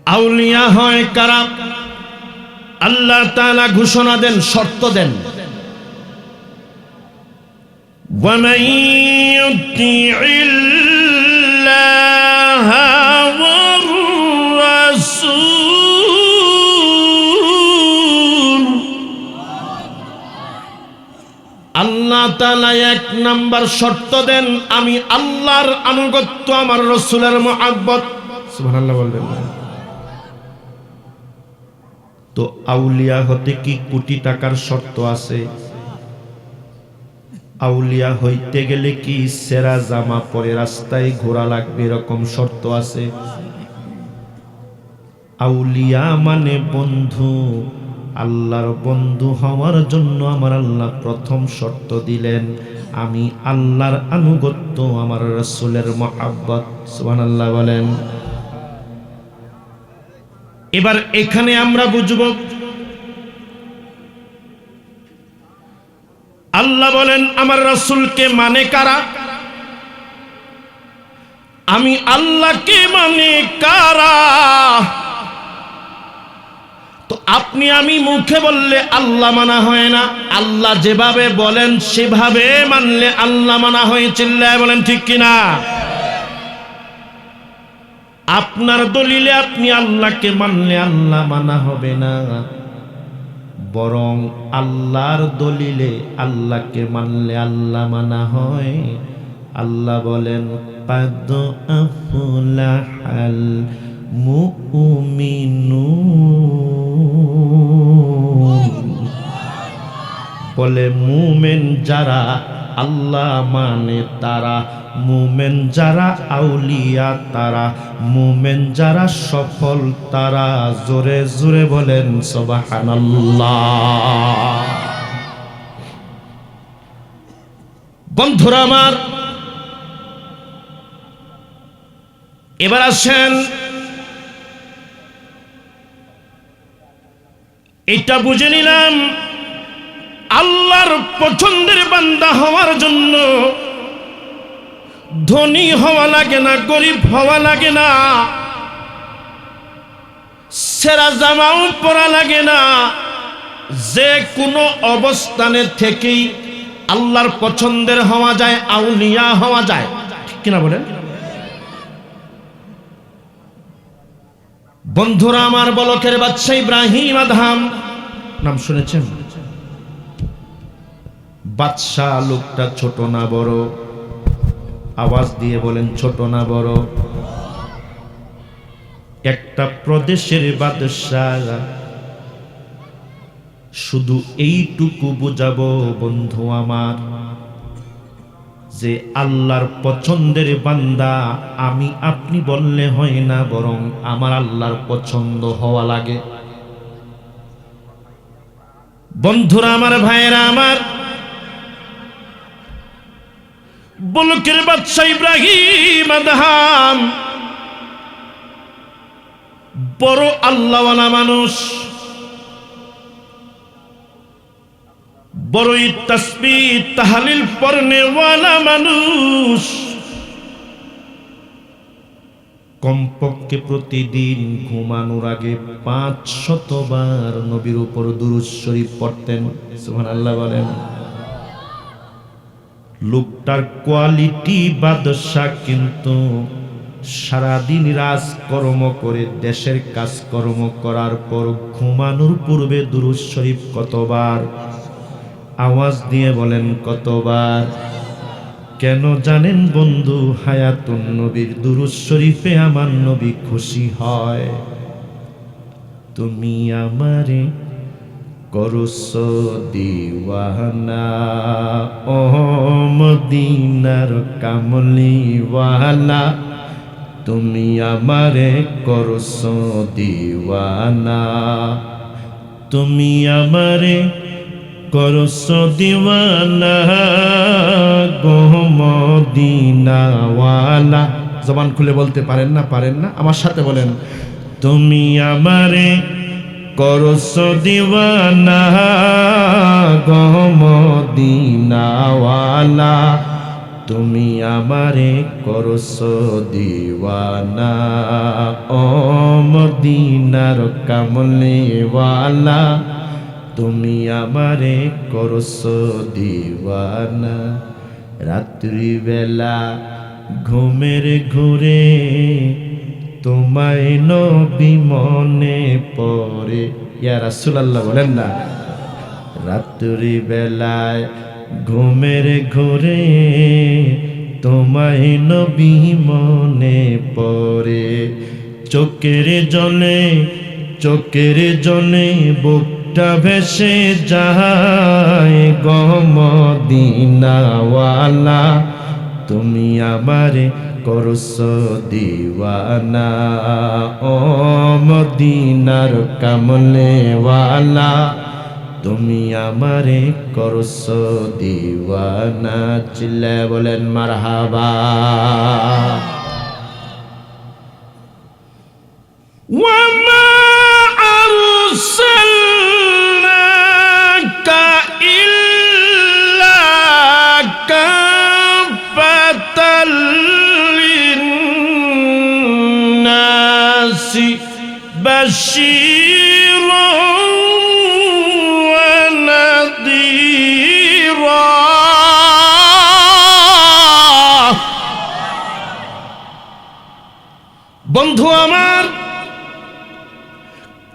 আউলিয়া হয় কারা? আল্লাহ তাআলা ঘোষণা দেন, শর্ত দেন। وَمَن يُطِعِ اللَّهَ وَالرَّسُولَ। আল্লাহ তাআলা এক নাম্বার শর্ত দেন, আমি আল্লাহর আনুগত্য, আমার রাসূলের মুহাব্বত। সুবহানাল্লাহ বলবেন। তো আউলিয়া হতে কি কোটি টাকার শর্ত আছে? আউলিয়া হইতে গেলে কি সেরা জামা পরে রাস্তায় ঘোরা লাগবে এরকম শর্ত আছে? আউলিয়া মানে বন্ধু আল্লাহর বন্ধু হওয়ার জন্য আমার আল্লাহ প্রথম শর্ত দিলেন, আমি আল্লাহর আনুগত্য, আমার রাসূলের মহব্বত। সুবহানাল্লাহ বলেন। এবার এখানে আমরা বুঝব, আল্লাহ বলেন আমার রাসূলকে মানে কারা, আমি আল্লাহকে মানে কারা। তো আপনি আমি মুখে বললে আল্লাহ মানা হয় না, আল্লাহ যেভাবে বলেন সেভাবে মানলে আল্লাহ মানা হয়। চিল্লায় বলেন ঠিক কিনা? আপনার দলিলে আপনি আল্লাহকে মানলে আল্লাহ মানা হবে না, বরং আল্লাহর দলিলে আল্লাহকে মানলে আল্লাহ মানা হয়। আল্লাহ বলেন কাদ আফলাহাল মুমিনুন, বলে মুমিন যারা আল্লাহ মানে তারা, মুমিন যারা আউলিয়া তারা, মুমিন যারা সফল তারা। জোরে জোরে বলেন সুবহানাল্লাহ। বন্ধুরা আমার, এবার আসেন এটা বুঝে নিলাম, আল্লাহর পছন্দের বান্দা হওয়ার জন্য ধনী হওয়া লাগে না, গরিব হওয়া লাগে না, সেরা জামাও পরা লাগে না, যে কোনো অবস্থানে থেকেই আল্লাহর পছন্দের হওয়া যায়, আউলিয়া হওয়া যায়। ঠিক কিনা বলেন? বন্ধুরা আমার, বলকের বাদশা ইব্রাহিম আদহাম নাম শুনেছেন? বাদশা লোকটা ছোট না বড়? আওয়াজ দিয়ে বলেন ছোট না বড়? একটা প্রদেশের বাদশা। শুধু এইটুকু বুঝাবো বন্ধু আমার, যে আল্লাহর পছন্দের বান্দা আমি আপনি বললে হয় না, বরং আমার আল্লাহর পছন্দ হওয়া লাগে। বন্ধুরা আমার, ভাইয়েরা আমার, বলকের বাদশা ইব্রাহিম আদহাম বড় আল্লাহওয়ালা মানুষ, বড়ই তাসবিহ তাহলিল পড়নেওয়ালা মানুষ। কমপক্ষে প্রতিদিন ঘুমানোর আগে 500 বার নবীর উপর দুরূদ শরীফ পড়তেন। সুবহানাল্লাহ বলেন। লোকটার কোয়ালিটি বাদশা, কিন্তু সারাদিন রাজকর্ম করে দেশের কাজকর্ম করার পর ঘুমানোর পূর্বে দুরূদ শরীফ কতবার? আওয়াজ দিয়ে বলেন কতবার? কেন জানেন বন্ধু? হায়াতুন নবীর দুরূদ শরীফে আমার নবী খুশি হয়। তুমি আমারে করছো দিওয়ানা, ও মদিনার কামলিওয়ালা, তুমি আমারে করছো দিওয়ানা, তুমি আমারে করছো দিওয়ানা গো মদিনাওয়ালা। জবান খুলে বলতে পারেন না? পারেন না? আমার সাথে বলেন, তুমি আমারে করছো দিওয়ানা গো মদিনাওয়ালা, তুমি আমারে করছো দিওয়ানা ও মদিনার কামলিওয়ালা, তুমি আমারে করছো দিওয়ানা। রাত্রি বেলা ঘুমের ঘুরে তোমায় নবী মনে পড়ে। ইয়া রাসূলুল্লাহ বলেন না। রাত্রি বেলায় ঘুমের ঘুরে তোমায় নবী মনে পড়ে, চোখের জলে বুকটা ভেসে যায় গো মদিনাওয়ালা, তুমি আমারে করছো দিওয়ানা, ও মদিনার কামলেওয়ালা, তুমি আমারে করছো দিওয়ানা। চিল্লায় বলেন মারহাবা। ওয়ামা আরসালনাকা ইল্লা কাফাতাল লিন্নাসি বাশীরান ওয়া নাযীরা। বন্ধু আমার,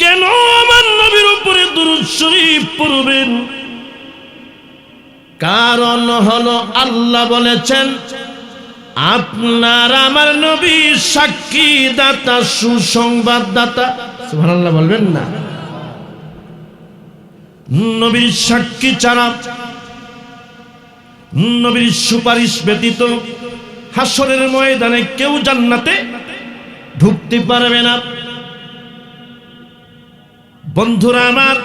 কেন আমার নবীর উপরে দুরূদ শরীফ পড়বেন? কারণ হলো আল্লাহ বলেছেন আপনার আমার নবী সাক্ষী দাতা, সুসংবাদদাতা। সুবহানাল্লাহ বলবেন না? নবীর সাক্ষী ছাড়া, নবীর সুপারিশ ব্যতীত হাসরের ময়দানে কেউ জান্নাতে ঢুকতে পারবে না। বন্ধুরা আমার,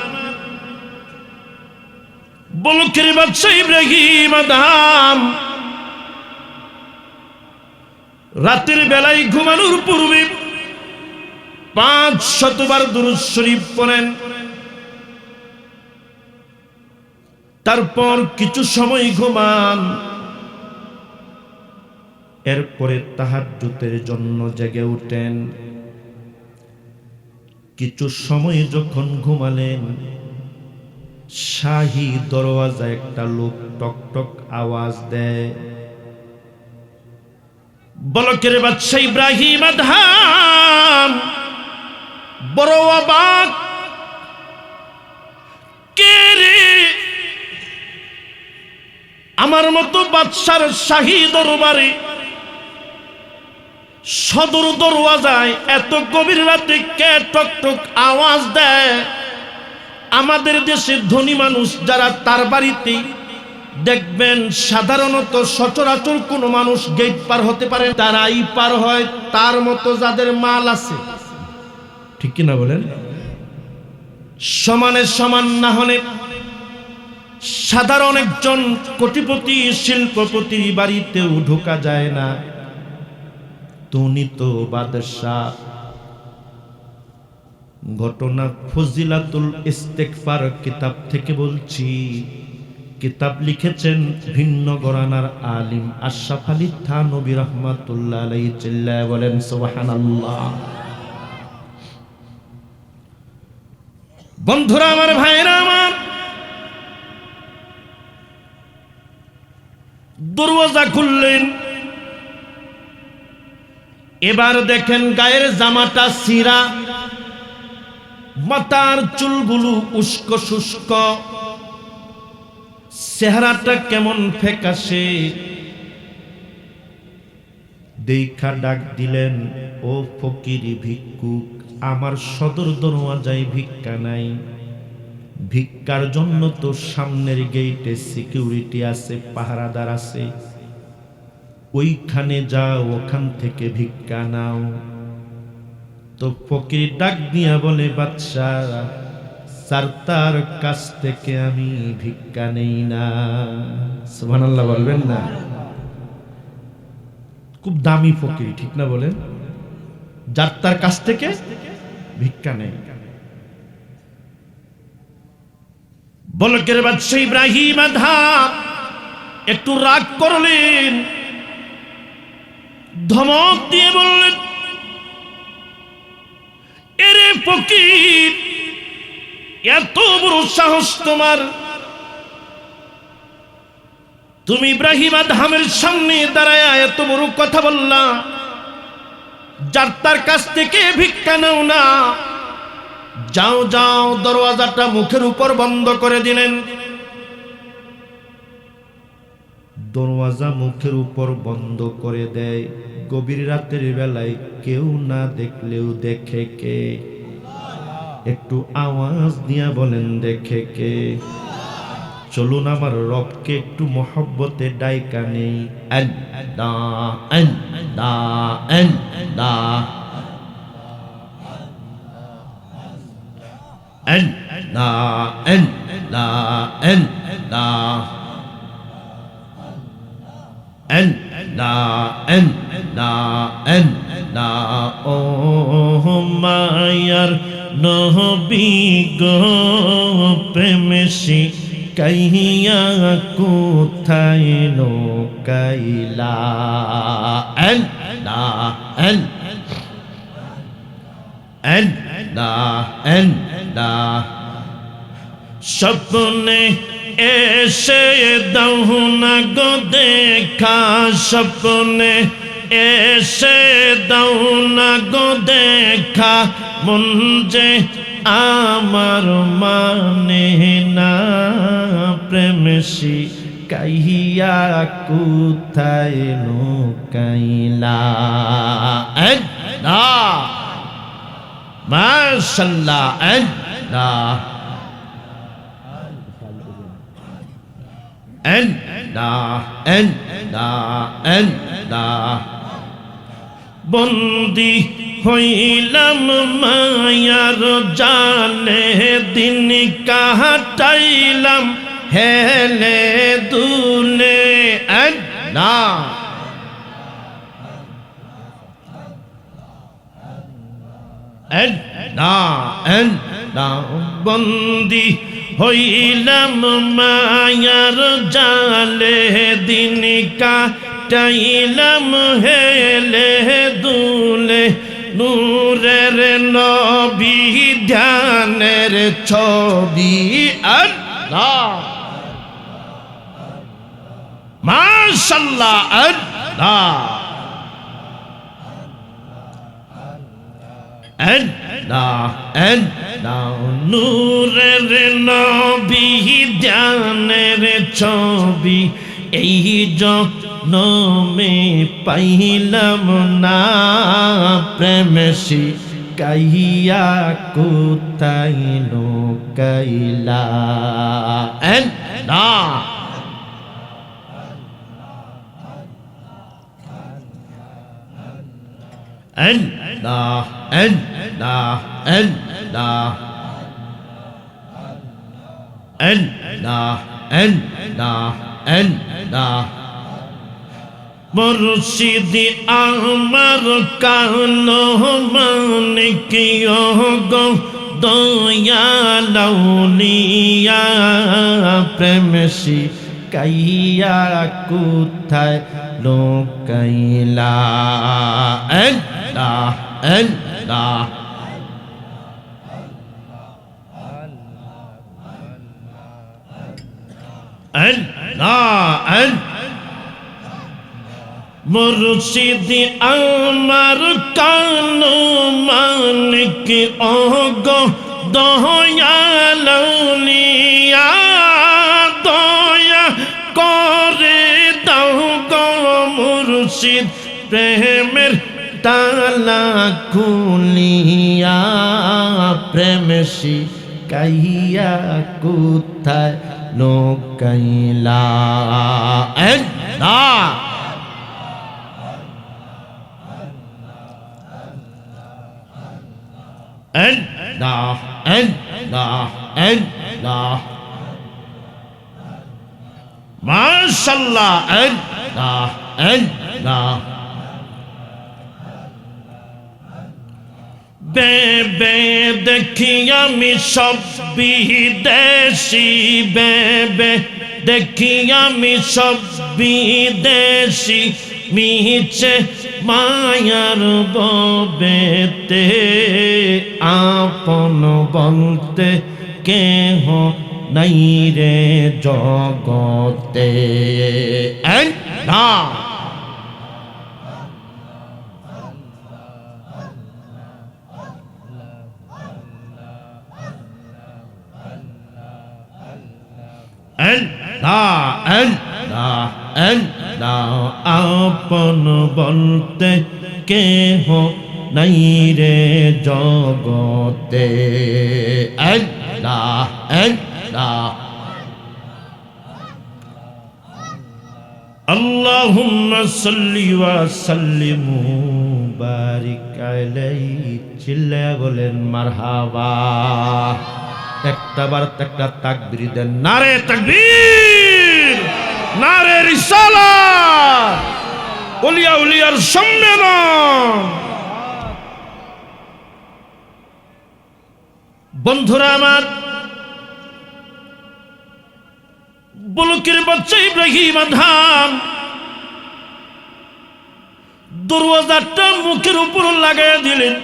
বলকের বাদশা ইব্রাহিম আদম রাতের বেলায় ঘুমানোর পূর্বে 500 বার দুরূদ শরীফ পড়েন। তারপর কিছু সময় ঘুমান, এরপরে তাহাজ্জুদের জন্য জেগে উঠেন। কিছু সময় যখন ঘুমালেন, শাহী দরওয়াজায় একটা লোক টক টক আওয়াজ দেয়। বলকের বাদশা ইব্রাহিম আদম বড় অবাক, কে রে? আমার মতো বাদশার শাহী দরবারে সদর দরওয়াজায় এত গভীর রাতে কে টক টক আওয়াজ দেয়? আমাদের দেশে ধনী মানুষ যারা, তার বাড়িতে দেখবেন সাধারণত সচরাচর কোনো মানুষ গেট পার হতে পারে, তারাই পার হয় তার মতো যাদের মাল আছে। ঠিক কিনা বলেন? সমানে সমান না হলে সাধারণ একজন কোটিপতি শিল্পপতির বাড়িতেও ঢোকা যায় না। তুমি তো বাদশাহ। ঘটনা ফজিলাতুল ইস্তেগফার কিতাব থেকে বলছি। কিতাব লিখেছেন ভিন্ন ঘরানার আলিম আশরাফ আলী থানভী রাহমাতুল্লাহ আলাইহি। চিল্লায় বলেন সুবহানাল্লাহ। বন্ধুরা আমার, ভাইরা আমার, দরওয়াজা খুললেন। এবার দেখেন গায়ের জামাটা ছিঁড়া, মাথার চুলগুলো উস্কো শুষ্ক, চেহারাটা কেমন ফ্যাকাশে। দেখা ডাক দিলেন, ও ফকির ভিক্ষুক, আমার সদর দরওয়াজায় ভিক্ষা নাই। ভিক্ষার জন্য তো সামনের গেটে সিকিউরিটি আছে, পাহারাদার আছে, ওইখানে যাও, ওখান থেকে ভিক্ষা নাও। তো ফকির ডাক দিয়া বলে, বাদশাহ, সারতার কাছ থেকে আমি ভিক্ষা নেই না। সুবহানাল্লাহ বলবেন না? খুব দামি ফকির, ঠিক না বলেন? যার তার কাছ থেকে ভিক্ষা নেই। বলকের বাদশা ইব্রাহিম আদম একটু রাগ করলেন, ধমক দিয়ে বললেন, এরে ফকির, এত বড় সাহস তোমার! তুমি ইব্রাহিম আদমের সামনে দাঁড়ায় এত বড় কথা বললা, যার তার কাছ থেকে ভিক্ষা নাও না। যাও যাও, দরওয়াজাটা মুখের উপর বন্ধ করে দিলেন। দরওয়াজা মুখের উপর বন্ধ করে দেয়। গভীর রাতের বেলায় কেউ না দেখলেও দেখে কে? একটু আওয়াজ দিয়া বলেন, দেখে কে? চলুন আমার রবকে একটু মহব্বতে ডাইকা নেই। আল্লাহ আল্লাহ আল্লাহ আল্লাহ আল্লাহ আল্লাহ ও মায়ার নবী গো প্রেমসি কাইয়া কোথায় লোকাইলা। স্বপ্নে এসে দাও না গো দেখা, স্বপ্নে এসে দাও না গো দেখা, মন যে আমার মানে না প্রেমসি কাইয়া কোথায় লুকাইলা। মাশাআল্লাহ আল্লাহ বন্দি হইলাম মায়ার জালে, দিন কাটাইলাম হেলে দুলে। বন্দি হইলাম মায়ার জালে, দিন কাটাইলাম হেলে দুলে। নূরের নবী ধ্যানের ছবি। আল্লাহ মাশাআল্লাহ আল্লাহ নূরের নবী ধ্যানের ছবি, এই জন্মে পাইলাম না প্রেমসি কাইয়া কোথায় লোকাইলা। মুর্শিদি আমার কানো মানিক গো দয়ালৌলিয়া প্রেমসি কাইয়া কোথায় লোকাইলা। আল্লাহ আল্লাহ আল্লাহ মুর্শিদি আমার কানো মানিক গো দয়ালৌলিয়া, দয়া করে দাও গো মুর্শিদ প্রেমের তালা খুলিয়া, প্রেমসি কাইয়া কোথায় লোকাইলা। মাশাআল্লাহ বেবে দেখি আমি সব বিদেশি, বেবে দেখি আমি সব বিদেশি, মিছে মায়ার ববেতে আপন বলতে কেহ নাই রে জগতে। আপন বলতে কেহ নাই রে জগতে। আল্লাহুম্মা সাল্লি ওয়া সাল্লিম বারিক আলাইহি, চিল্লায়া বলেন মারহাবা। একটাবার একটা তাকবীর দেন, নারে তাকবীর, নারে রিসালাত, ওলিয়া উলিয়ার সম্মেলন। বন্ধুরা আমার, বলকের বাচ্চা ইব্রাহিম আদম দরওয়াজাটা মুখের উপর লাগাইয়া দিলেন।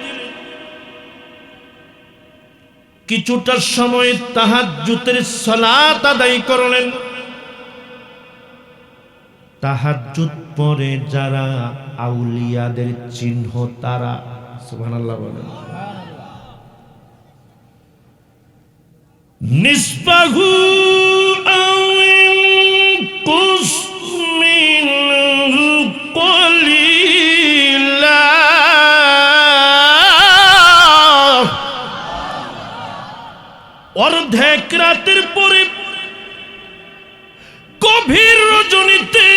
কিছুটা সময় তাহাজ্জুদের সালাত আদায় করলেন। তাহাজ্জুদ পরে যারা আউলিয়াদের চিহ্ন তারা, সুবহানাল্লাহ বলেন, নিসবাহু আও ইনকুস মিনহু কলিলা, অর্ধেক রাতের পরে গভীর রজনীতে,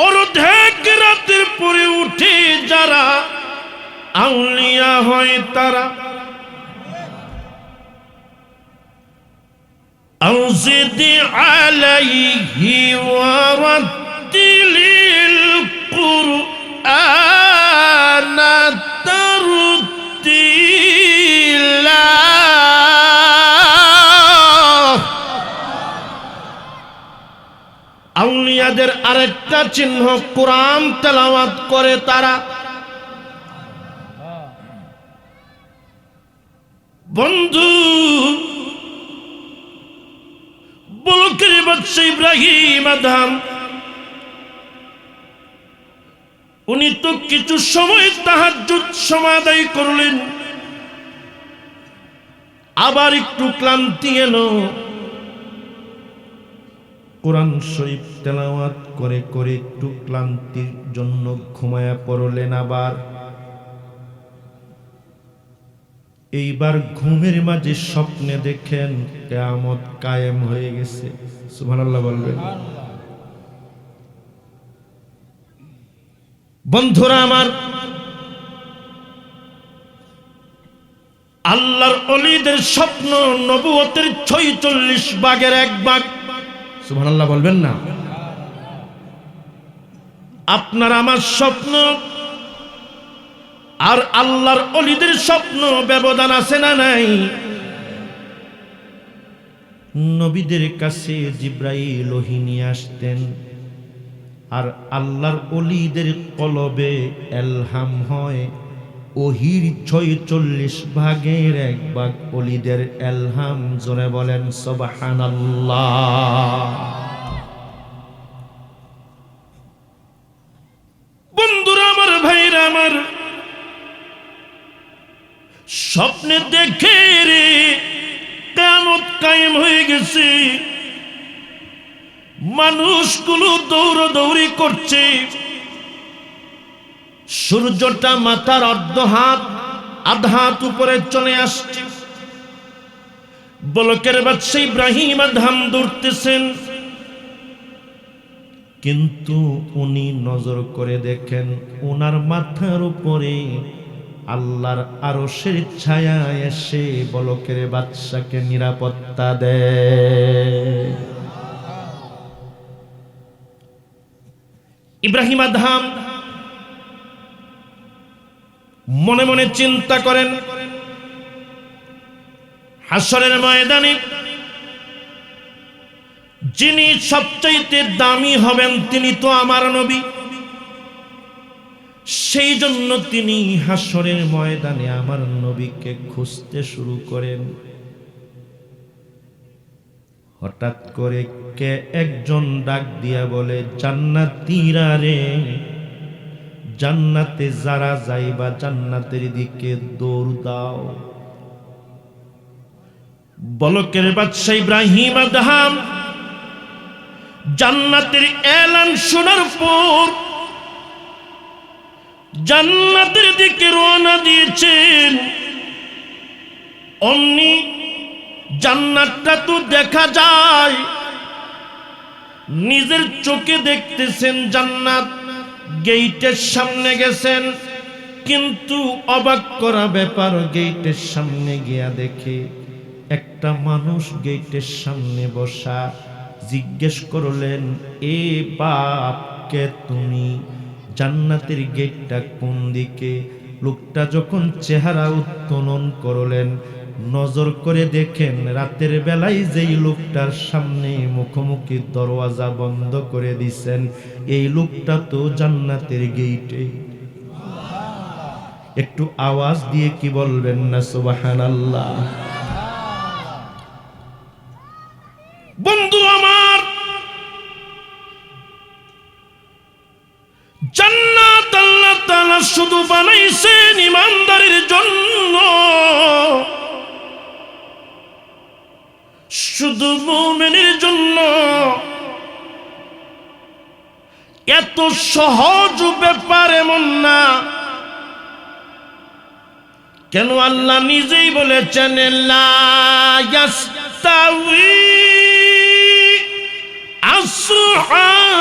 অর্ধেক রাতের পরে উঠে যারা আউলিয়া হয় তারা, আউজিদি আলাইহি ওয়ারাতিলিল কুরআনা তারতিলা। আউলিয়াদের আরেকটা চিহ্ন, কোরআন তেলাওয়াত করে তারা। বন্ধু, বলকের বাচ্চা ইব্রাহিম আদম, উনি তো কিছু সময় তাহাজ্জুদ সমাদায় করলেন, আবার একটু ক্লান্তি এলো। কোরআন শরীফ তেলাওয়াত করে করে একটু ক্লান্তির জন্য ঘুমায়া পড়লেন। আবার এইবার ঘুমের মাঝে স্বপ্নে দেখেন কিয়ামত কায়েম হয়ে গেছে। সুবহানাল্লাহ বলবেন। বন্ধুরা আমার, আল্লাহর ওলিদের স্বপ্ন নবুয়তের 46 ভাগের 1 ভাগ। সুবহানাল্লাহ বলবেন না? আপনার আমার স্বপ্ন আর আল্লাহর ওলিদের স্বপ্ন ব্যবধান আছে না নাই? নবীদের কাছে জিবরাইল ওহী নিয়ে আসতেন, আর আল্লাহর ওলিদের কলবে এলহাম হয়। ওহির 46 ভাগের 1 ভাগ ওলিদের এলহাম। জোরে বলেন সুবহানাল্লাহ। বন্ধুরা আমার, ভাইরা আমার, স্বপ্নে দেখে রে কিয়ামত কায়েম হয়ে গেছে। মানুষগুলো দৌড়াদৌড়ি করছে। সূর্যটা মাথার আধা হাত উপরে চলে আসছে। বলকের বাদশা ইব্রাহিম আদম দৌড়তেছেন, কিন্তু উনি নজর করে দেখেন ওনার মাথার উপরে আল্লাহর আরশের ছায়া এসে বলকের বাদশাকে নিরাপত্তা দেয়। ইব্রাহিম আদম মনে মনে চিন্তা করেন, হাসরের ময়দানে যিনি সবচাইতে দামি হবেন তিনি তো আমার নবী। সেই জন্য তিনি হাসরের ময়দানে আমার নবীকে খুঁজতে শুরু করেন। হঠাৎ করে কে একজন ডাক দিয়া বলে, জান্নাতীরা রে, জান্নাতে যারা যাইবা জান্নাতের দিকে দৌড় দাও। বলকের বাদশা ইব্রাহিম আদম জান্নাতের এলান শোনার পর জান্নাতের দিকে রওনা দিয়েছেন। অমনি জান্নাতটা তো দেখা যায়, নিজের চোখে দেখতেছেন জান্নাত, গেইটের সামনে গেছেন, কিন্তু অবাক করা ব্যাপার, গেইটের সামনে গিয়া দেখে একটা মানুষ গেইটের সামনে বসা। জিজ্ঞেস করলেন, এ বাপ, কে তুমি? জান্নাতের গেটটা কোন দিকে? লোকটা যখন চেহারা উত্তোলন করলেন, নজর করে দেখেন রাতের বেলায় যেই লোকটার সামনে মুখোমুখি দরওয়াজা বন্ধ করে দিছেন, এই লোকটা তো জান্নাতের গেইটে। একটু আওয়াজ দিয়ে কি বলবেন না সুবহানাল্লাহ? বন্ধু আমার, জান্নাত আল্লাহ তাআলা শুধু বানাইছেন ঈমানদারের জন্য, শুধু মুমিনের জন্য। এত সহজ ব্যাপার এমন না। কেন? আল্লাহ নিজেই বলেছেন, লা ইয়াস্তাউই আসহাবুন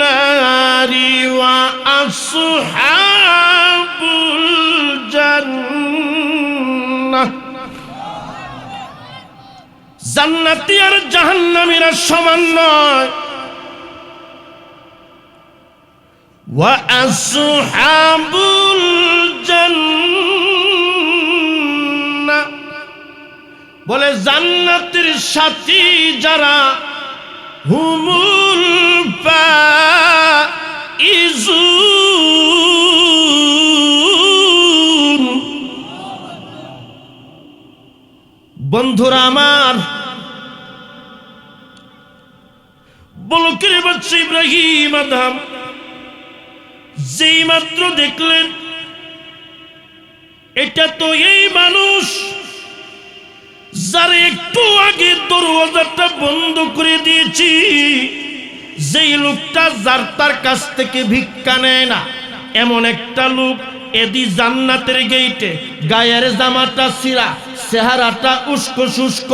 নারি ওয়া আসহাবুল জান্নাহ। জান্নাতি আর জাহান্নামীরা সমান নয়। ওয়া আসহাবুল জান্নাহ বলে জান্নাতের সাথী যারা, হুমুল ফাইজুন। বন্ধুরা আমার, বলকের বাচ্চা ইব্রাহিম আদম যেই মাত্র দেখলেন এটা তো এই মানুষ যার একটু আগে দরওয়াজাটা বন্ধ করে দিয়েছি, যেই লোকটা যার তার কাছ থেকে ভিক্ষা নেয় না, এমন একটা লোক এদি জান্নাতের গেইটে, গায়ের জামাটা ছিঁড়া, চেহারাটা উস্কো শুষ্ক,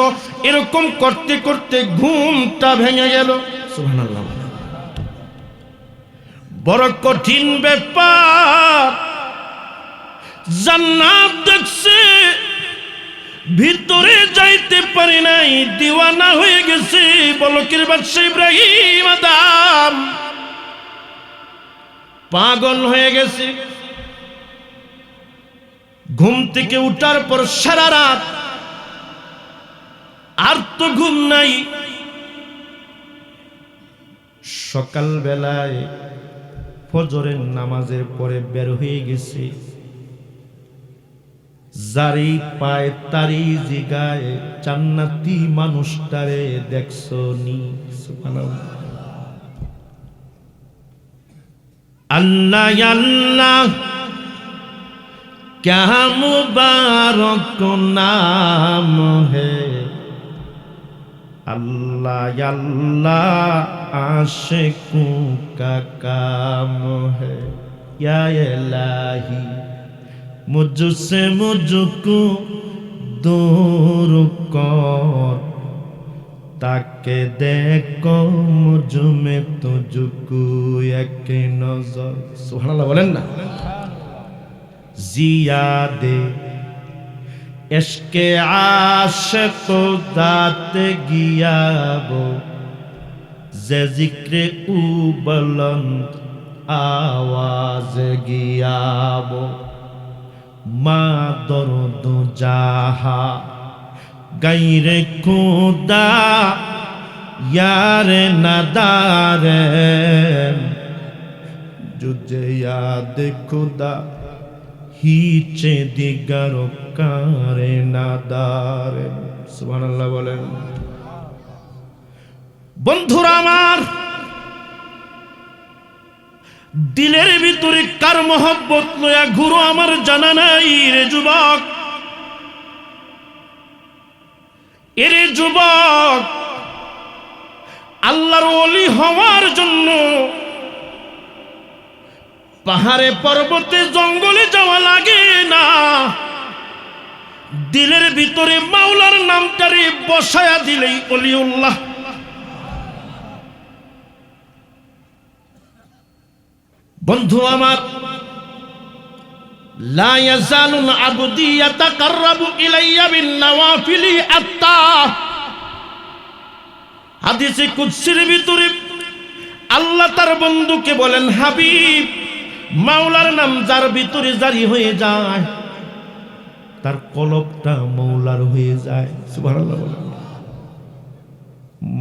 এরকম করতে করতে ঘুমটা ভেঙে গেল। সুবহানাল্লাহ। বড় কঠিন ব্যাপার। জান্নাত দেখছে, ভিতরে যাইতে পারে নাই, দিওয়ানা হয়ে গেছে। বলকের বাদশা ইব্রাহিম আদম পাগল হয়ে গেছে। ঘুম থেকে উঠার পর সারা রাত আর তো ঘুম নাই। সকাল বেলায় ফজরের নামাজের পরে বের হয়ে গেছে। যারি পায় তারি জিগায়, জান্নাতি মানুষটারে দেখছো নি? সুবহানাল্লাহ। আল্লাহ আল্লাহ क्या मुबारक नाम है, अल्लाह अल्लाह आशिकों का काम है। या इलाही मुझसे मुझको दूर कर, ताके देखो मुझ में तुझको एक नजर। सुभान अल्लाह बोलें ना। जियादे इश्क़े आशिक़ दाते गियाबो, जे जिक्र उ बुलंद आवाज़ गियाबो। मा दर्द जाहा गैरे खुदा यार नदारे, जुझे याद खुदा हिचे दिगर कारे नादारे। सुबहानाल्लाह बोलें। बंधुरा आमार, दिलेर भितरे कार मोहब्बत लया घुरो आमार जाना नाई रे जुबक। एरे जुबक, आल्लाहर ओली हওয়ার জন্য পাহাড়ে পর্বতে জঙ্গলে যাওয়া লাগে না। দিলের ভিতরে মাওলার নামটারে বসায়া দিলেই ওলিউল্লাহ। বন্ধু আমার, লা ইয়াজালুল আবদু ইয়াতাকাররাবু ইলাইয়া বিন-নওয়াফিলি আত্তা। হাদিসে কুদসির ভিতরে আল্লাহ তার বন্ধুকে বলেন, হাবিব, মাওলার নাম যার ভিতরে জারি হয়ে যায় তার কলবটা মাওলার হয়ে যায়। সুবহানাল্লাহ বলেন।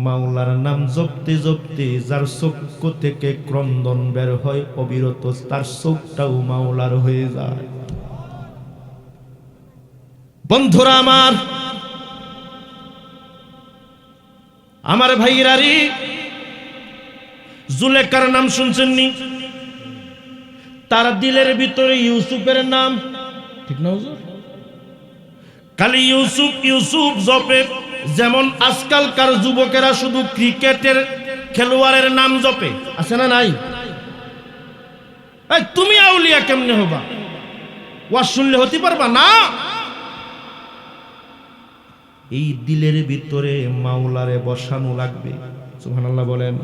মাওলার নাম জপতে জপতে যার চক্ষু থেকে ক্রন্দন বের হয় অবিরত, তার চোখটাও মাওলার হয়ে যায়। বন্ধুরা আমার ভাইরারি, জুলেখার নাম শুনছেন নি? তার দিলের ভিতরে ইউসুফের নাম, ঠিক না হুজুর? খালি ইউসুফ ইউসুফ জপে। যেমন আজকালকার যুবকেরা শুধু ক্রিকেটের খেলোয়াড়ের নাম জপে, আছে না নাই? তুমি আউলিয়া কেমনে হবা? ওয়াজ শুনলে হতে পারবা না। এই দিলের ভিতরে মাওলারে বসানো লাগবে। সুবহানাল্লাহ বলেন।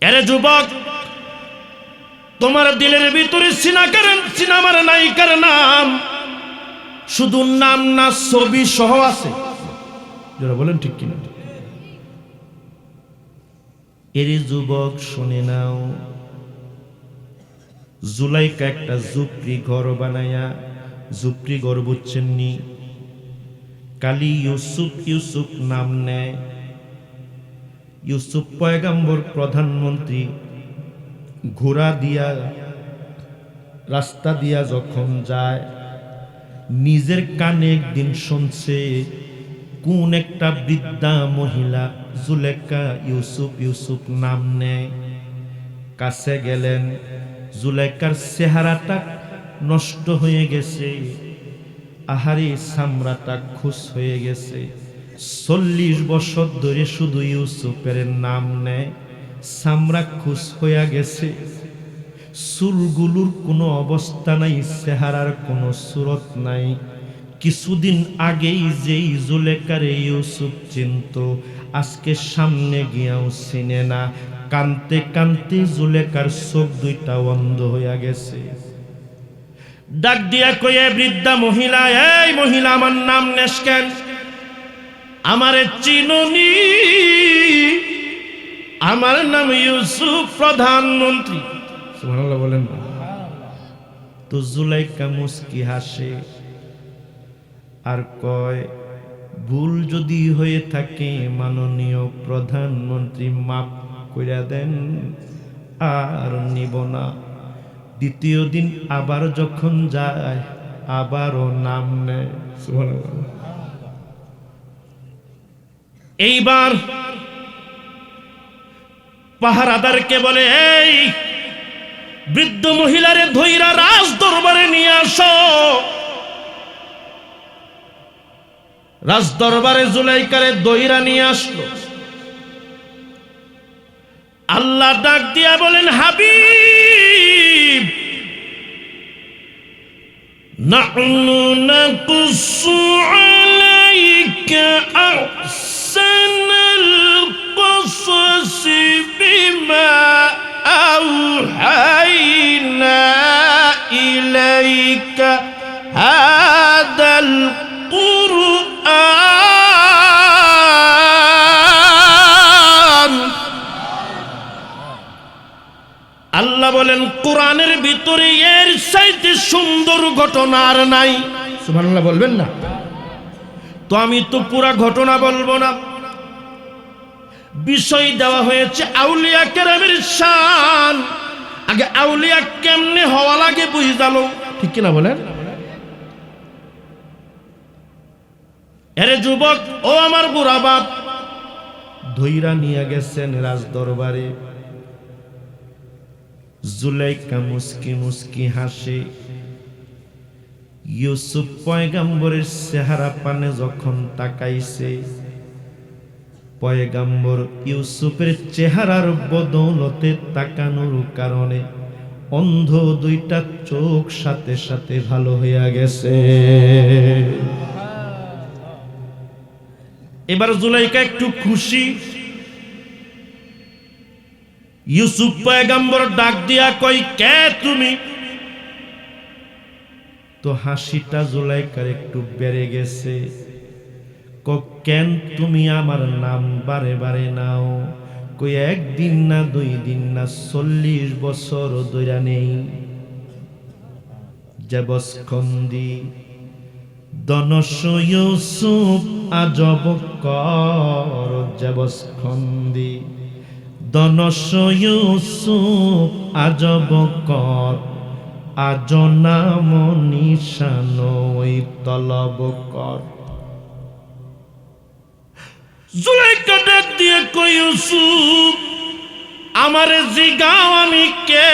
এরে যুবক, তোমার দিলের ভিতরে সিনেমার নায়িকার নাম শুধু নাম না, ছবি সহ আছে। যারা বলেন ঠিক কিনা? এরে যুবক শুনে নাও, জুলাইকা একটা জুপড়ি ঘর বানায়া, জুপড়ি ঘর বুঝছেন নি? কালি ইউসুফ ইউসুফ নাম নেয়। ইউসুফ পয়গম্বর প্রধানমন্ত্রী ঘোড়া দিয়া রাস্তা দিয়া যখন যায়, নিজের কানে একদিন শুনছে কোন একটা বৃদ্ধা মহিলা জুলেখা ইউসুফ ইউসুফ নাম নেয়। কাছে গেলেন, জুলেখার চেহারাটা নষ্ট হয়ে গেছে, আহারে চামড়াটা খুশ হয়ে গেছে। 40 বছর ধরে শুধু ইউসুফের নাম নেয়, চামড়া খুশ হয়ে গেছে, চুলগুলোর কোনো অবস্থা নাই, চেহারার কোনো সুরত নাই। কিছুদিন আগেই যেই জুলেখারে ইউসুফ চিনত, আজকে সামনে গিয়াও চিনে না। কানতে কানতে জুলেখার চোখ দুইটা অন্ধ হইয়া গেছে। ডাক দিয়া কয়ে, বৃদ্ধা মহিলা, এই মহিলা, আমার নাম নেস কেন? আমারে চিনুনি? আমার নাম ইউসুফ প্রধানমন্ত্রী। সুবহানাল্লাহ বলেন। তো জুলাইকা মুস্কি হাসে আর কয়, ভুল যদি হয়ে থাকে মাননীয় প্রধানমন্ত্রী মাফ কইরা দেন, আর নিব না। দ্বিতীয় দিন আবার যখন যায়, আবারও নাম নেয়। সুবহানাল্লাহ। এইবার পাহারাদারকে বলে, এই বৃদ্ধ মহিলারে ধইরা রাজ দরবারে নিয়ে আসো। রাজ দরবারে জুলাইকারে ধইরা নিয়ে আসলো। আল্লাহ ডাক দিয়া বলেন, হাবিব, নাহনু নাকুসু আলাইকা আহসানাল কসসি বিমা আওহাইনা ইলাইকা হাদাল কুরআন। আল্লাহ বলেন, কোরআনের ভিতরে এর চাইতে সুন্দর ঘটনা আর নাই। সুবহানাল্লাহ বলবেন না? তো আমি তো পুরা ঘটনা বলবো না, বিষয় দেওয়া হয়েছে আউলিয়া কেরামের শান। আগে আউলিয়া কেমনে হওয়া লাগে বুঝালো, ঠিক কিনা বলেন? এরে যুবক, ও আমার বুড়া বাপ, ধইরা নিয়ে গেছেন রাজ দরবারে। জুলাইকা মুস্কি মুস্কি হাসে। ইউসুফ পয়গম্বরের চেহারা পানে যখন তাকাইছে, পয়গম্বর ইউসুফের চেহারার বদৌলতে তাকানোর কারণে অন্ধ দুইটা চোখ সাথে সাথে ভালো হইয়া গেছে। এবার জুলাইখা একটু খুশি। ইউসুফ পয়গম্বর ডাক দিয়া কই, কে তুমি? তো হাসিটা জুলাইখার একটু বেড়ে গেছে। কেন তুমি আমার নাম বারে বারে নাও? কই একদিন না 2 দিন না 40 বছর ধইরা নেই। জবস্কন্দি দনশ ইউসুফ আজব কর, জবস্কন্দি দনশ ইউসুফ আজব কর, আজ নাম নিশান ওই তলব কর। জুলাইখা ডাক দিয়ে কই, ইউসুফ আমারে জিগাও আমি কে?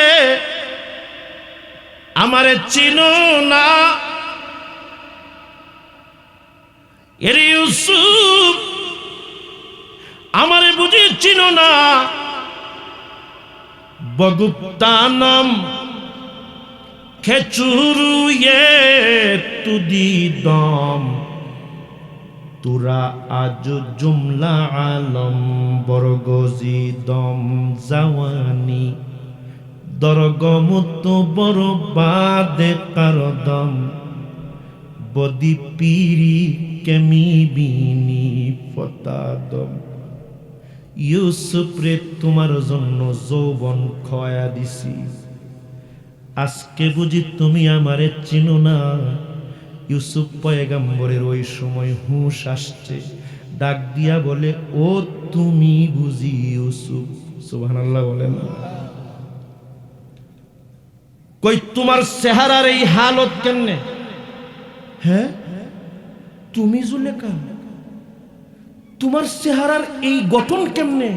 আমারে চিনো না? এরে ইউসুফ আমারে বুঝি চিনো না? বগুপ্তানম খেচুরুয়ে তুদি দম, তুরা আজ জুমলা আলম বরগজি দম জাওয়ানি, দরগমত বড় বাদে কারদম, বদি পিরি কেমি বিনি ফতাদম। ইউসুফ রে তোমার জন্য যৌবন খয়া দিছি, আজকে বুঝি তুমি আমারে চিনো না? ইউসুফ পয়গম্বরের ওই সময় হুঁশ আসছে, ডাক দিয়া বলে, ও তুমি বুঝি ইউসুফ? সুবহানাল্লাহ বলেন। কই তোমার চেহারার এই হালত কেমনে? হ্যাঁ তুমি জুলেখা, তোমার চেহারার এই গঠন কেমনে?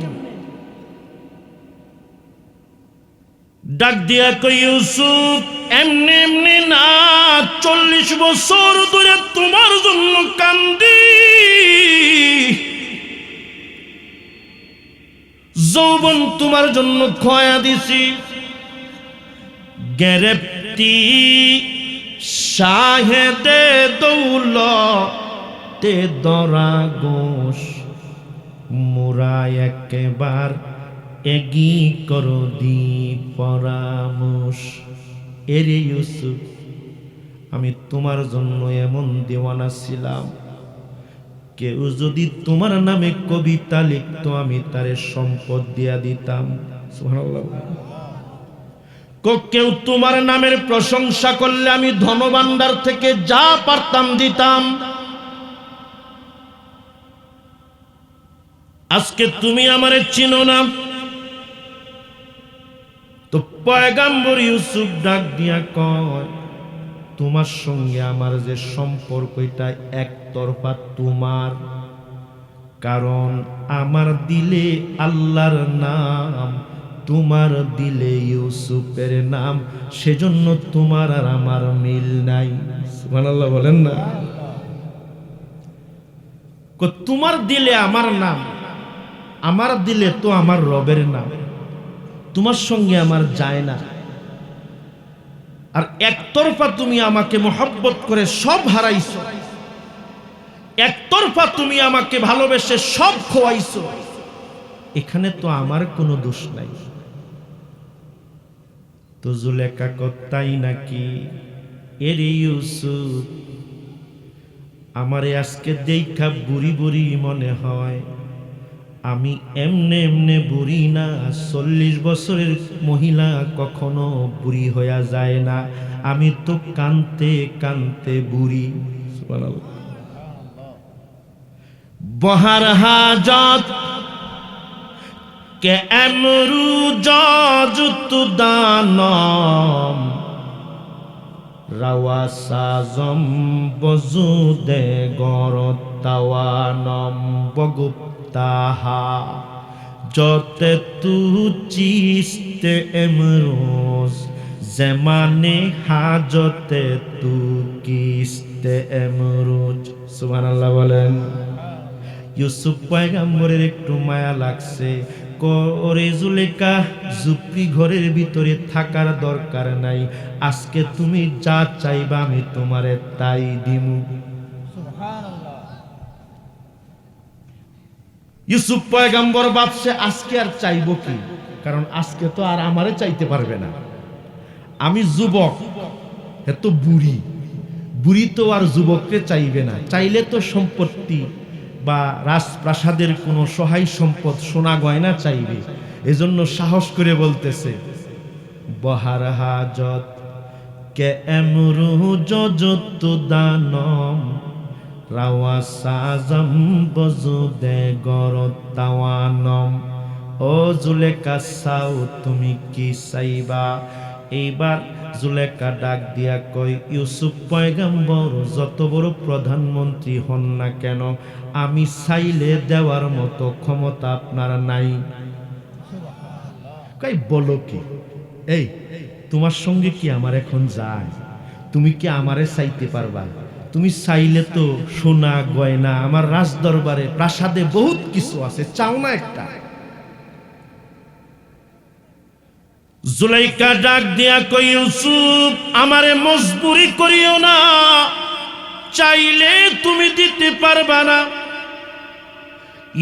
ডাক দিয়া কই, ইউসুফ এমনি এমনি না, 40 বছর ধরে তোমার জন্য কান্দি, যৌবন তোমার জন্য খয়া দিছি। গ্রেপ্তি শাহেদে দৌলতে দরা গোশ, মোরা একেবার এগি করো দি পরামর্শ। এরে ইউসুফ আমি তোমার জন্য এমন দেওয়ানা ছিলাম, কেউ যদি তোমার নামে কবিতা লিখতো আমি তারে সম্পদ দিয়া দিতাম। সুবহানাল্লাহ। কেউ তোমার নামের প্রশংসা করলে আমি ধনভাণ্ডার থেকে যা পারতাম দিতাম। আজকে তুমি আমারে চিনো না। তো পয়গম্বর ইউসুফ ডাক দিয়া কয়, তোমার সঙ্গে আমার যে সম্পর্ক এটা একতরফা তোমার, কারণ আমার দিলে আল্লাহর নাম, তোমার দিলে ইউসুফের নাম, সেজন্য তোমার আর আমার মিল নাই। সুবহানাল্লাহ বলেন না। তোমার দিলে আমার নাম, আমার দিলে তো আমার রবের নাম, তোমার সঙ্গে আমার যায় না। আর একতরফা তুমি আমাকে মহব্বত করে সব হারাইছো, একতরফা তুমি আমাকে ভালোবেসে সব খোয়াইছো, এখানে তো আমার কোনো দোষ নাই। তো জুলেখা তাই নাকি? এরে ইউসুফ আমারে আজকে দেখা বুড়ি বুড়ি মনে হয়, আমি এমনে এমনে বুড়ি না। 40 বছরের মহিলা কখনো বুড়ি হইয়া যায় না, আমি তো কানতে কানতে বুড়ি। সুবহানাল্লাহ। বহার হাজত কে এমরু জাজুত দানম, রাওয়া সাজম বজুদে গরতাওয়ানম বগুপ্তাহা, যতে তু চিস্তে এমরোজ জমানে হাজতে তু কিস্তে এমরোজ। সুবহানাল্লাহ বলেন। ইউসুফ পয়গম্বরের একটু মায়া লাগছে, করে জুলেখা, ঝুপড়ি ঘরের ভিতরে থাকার দরকার নাই, আজকে তুমি যা চাইবা আমি তোমারে তাই দিমু। ইউসুফ পয়গম্বর ভাবছে আজকে আর চাইবো কি, কারণ আজকে তো আর আমারে চাইতে পারবে না, আমি যুবক, এত বুড়ি, বুড়ি তো আর যুবককে চাইবে না, চাইলে তো সম্পত্তি বা রাজপ্রাসাদের কোনো সহায় সম্পদ সোনা গয়না চাইবে। এজন্য সাহস করে বলতেছে, বহার হাজত কে এমরু যজত দানম রাওয়া সাজম বজুদে গরতাওয়ানম। ও জুলেখা চাও তুমি কি চাইবা? এইবার জুলেখা ডাক দিয়া কই, ইউসুফ পয়গম্বর যত বড় প্রধানমন্ত্রী হন না কেন, আমি চাইলে দেওয়ার মতো ক্ষমতা আপনার নাই। কই বলো কি, এই তোমার সঙ্গে কি আমার এখন যায়? তুমি কি আমারে চাইতে পারবা? তুমি চাইলে তো সোনা গয়না আমার রাজ দরবারে প্রাসাদে বহুত কিছু আছে, চাও না একটা? জুলেখা ডাক দিয়া কই, ইউসুফ আমারে মজবুরি করিও না, চাইলে তুমি দিতে পারবা না।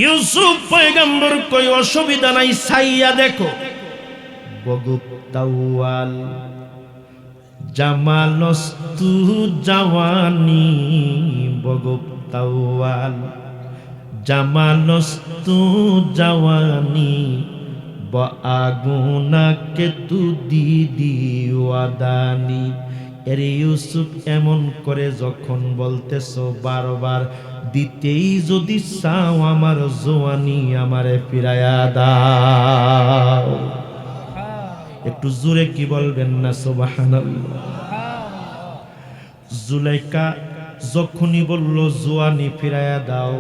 ইউসুফ পয়গম্বর কই, অসুবিধা নাই, চাইয়া দেখো। বগুপ্তাওয়াল জামালস্তু জাওয়ানি, বগুপ্তাওয়াল জামালস্তু জাওয়ানি, আগুনাকে তু দিদি ওয়াদানি। এরে ইউসুফ এমন করে যখন বলতেছো বারবার, দিতেই যদি চাও আমার জওয়ানি আমারে ফিরায়া দাও। একটু জোরে কি বলবেন না সুবহানাল্লাহ? জুলেখা যখনই বলল জওয়ানি ফিরায়া দাও,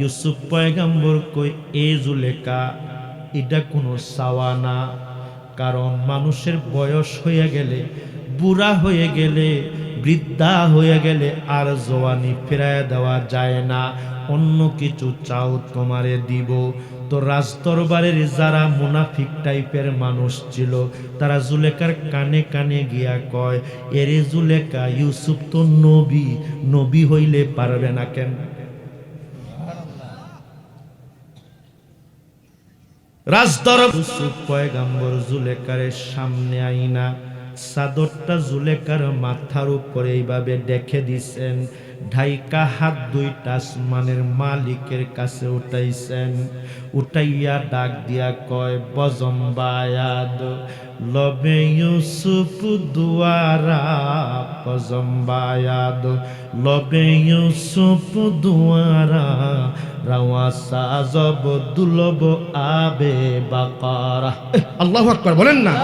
ইউসুফ পয়গম্বর কই, এ জুলেখা এটা কোনো চাওয়া না, কারণ মানুষের বয়স হয়ে গেলে, বুড়া হয়ে গেলে, বৃদ্ধা হয়ে গেলে আর জওয়ানি ফিরায় দেওয়া যায় না। অন্য কিছু চাও তোমারে দিব। তো রাজদরবারের যারা মুনাফিক টাইপের মানুষ ছিল, তারা জুলেখার কানে কানে গিয়া কয়, এরে জুলেখা, ইউসুফ তো নবী, নবী হইলে পারবে না কেন? রাজদরবার ইউসুফ পয়গম্বর জুলেখার সামনে আইনা চাদরটা জুলেখার মাথার উপরে এইভাবে দেখে দিছেন, ঢাইকা হাত দুইটা আসমানের মালিকের কাছে উঠাইছেন। উঠাইয়া ডাক দিয়া কয়, বজম্বায়াদ লবে ইউসুফ দুয়ারা, বজম্বায়াদ লবে ইউসুফ দুয়ারা, রাওয়া সাজব দুলব আবে বাকারা। আল্লাহু আকবার বলেন না।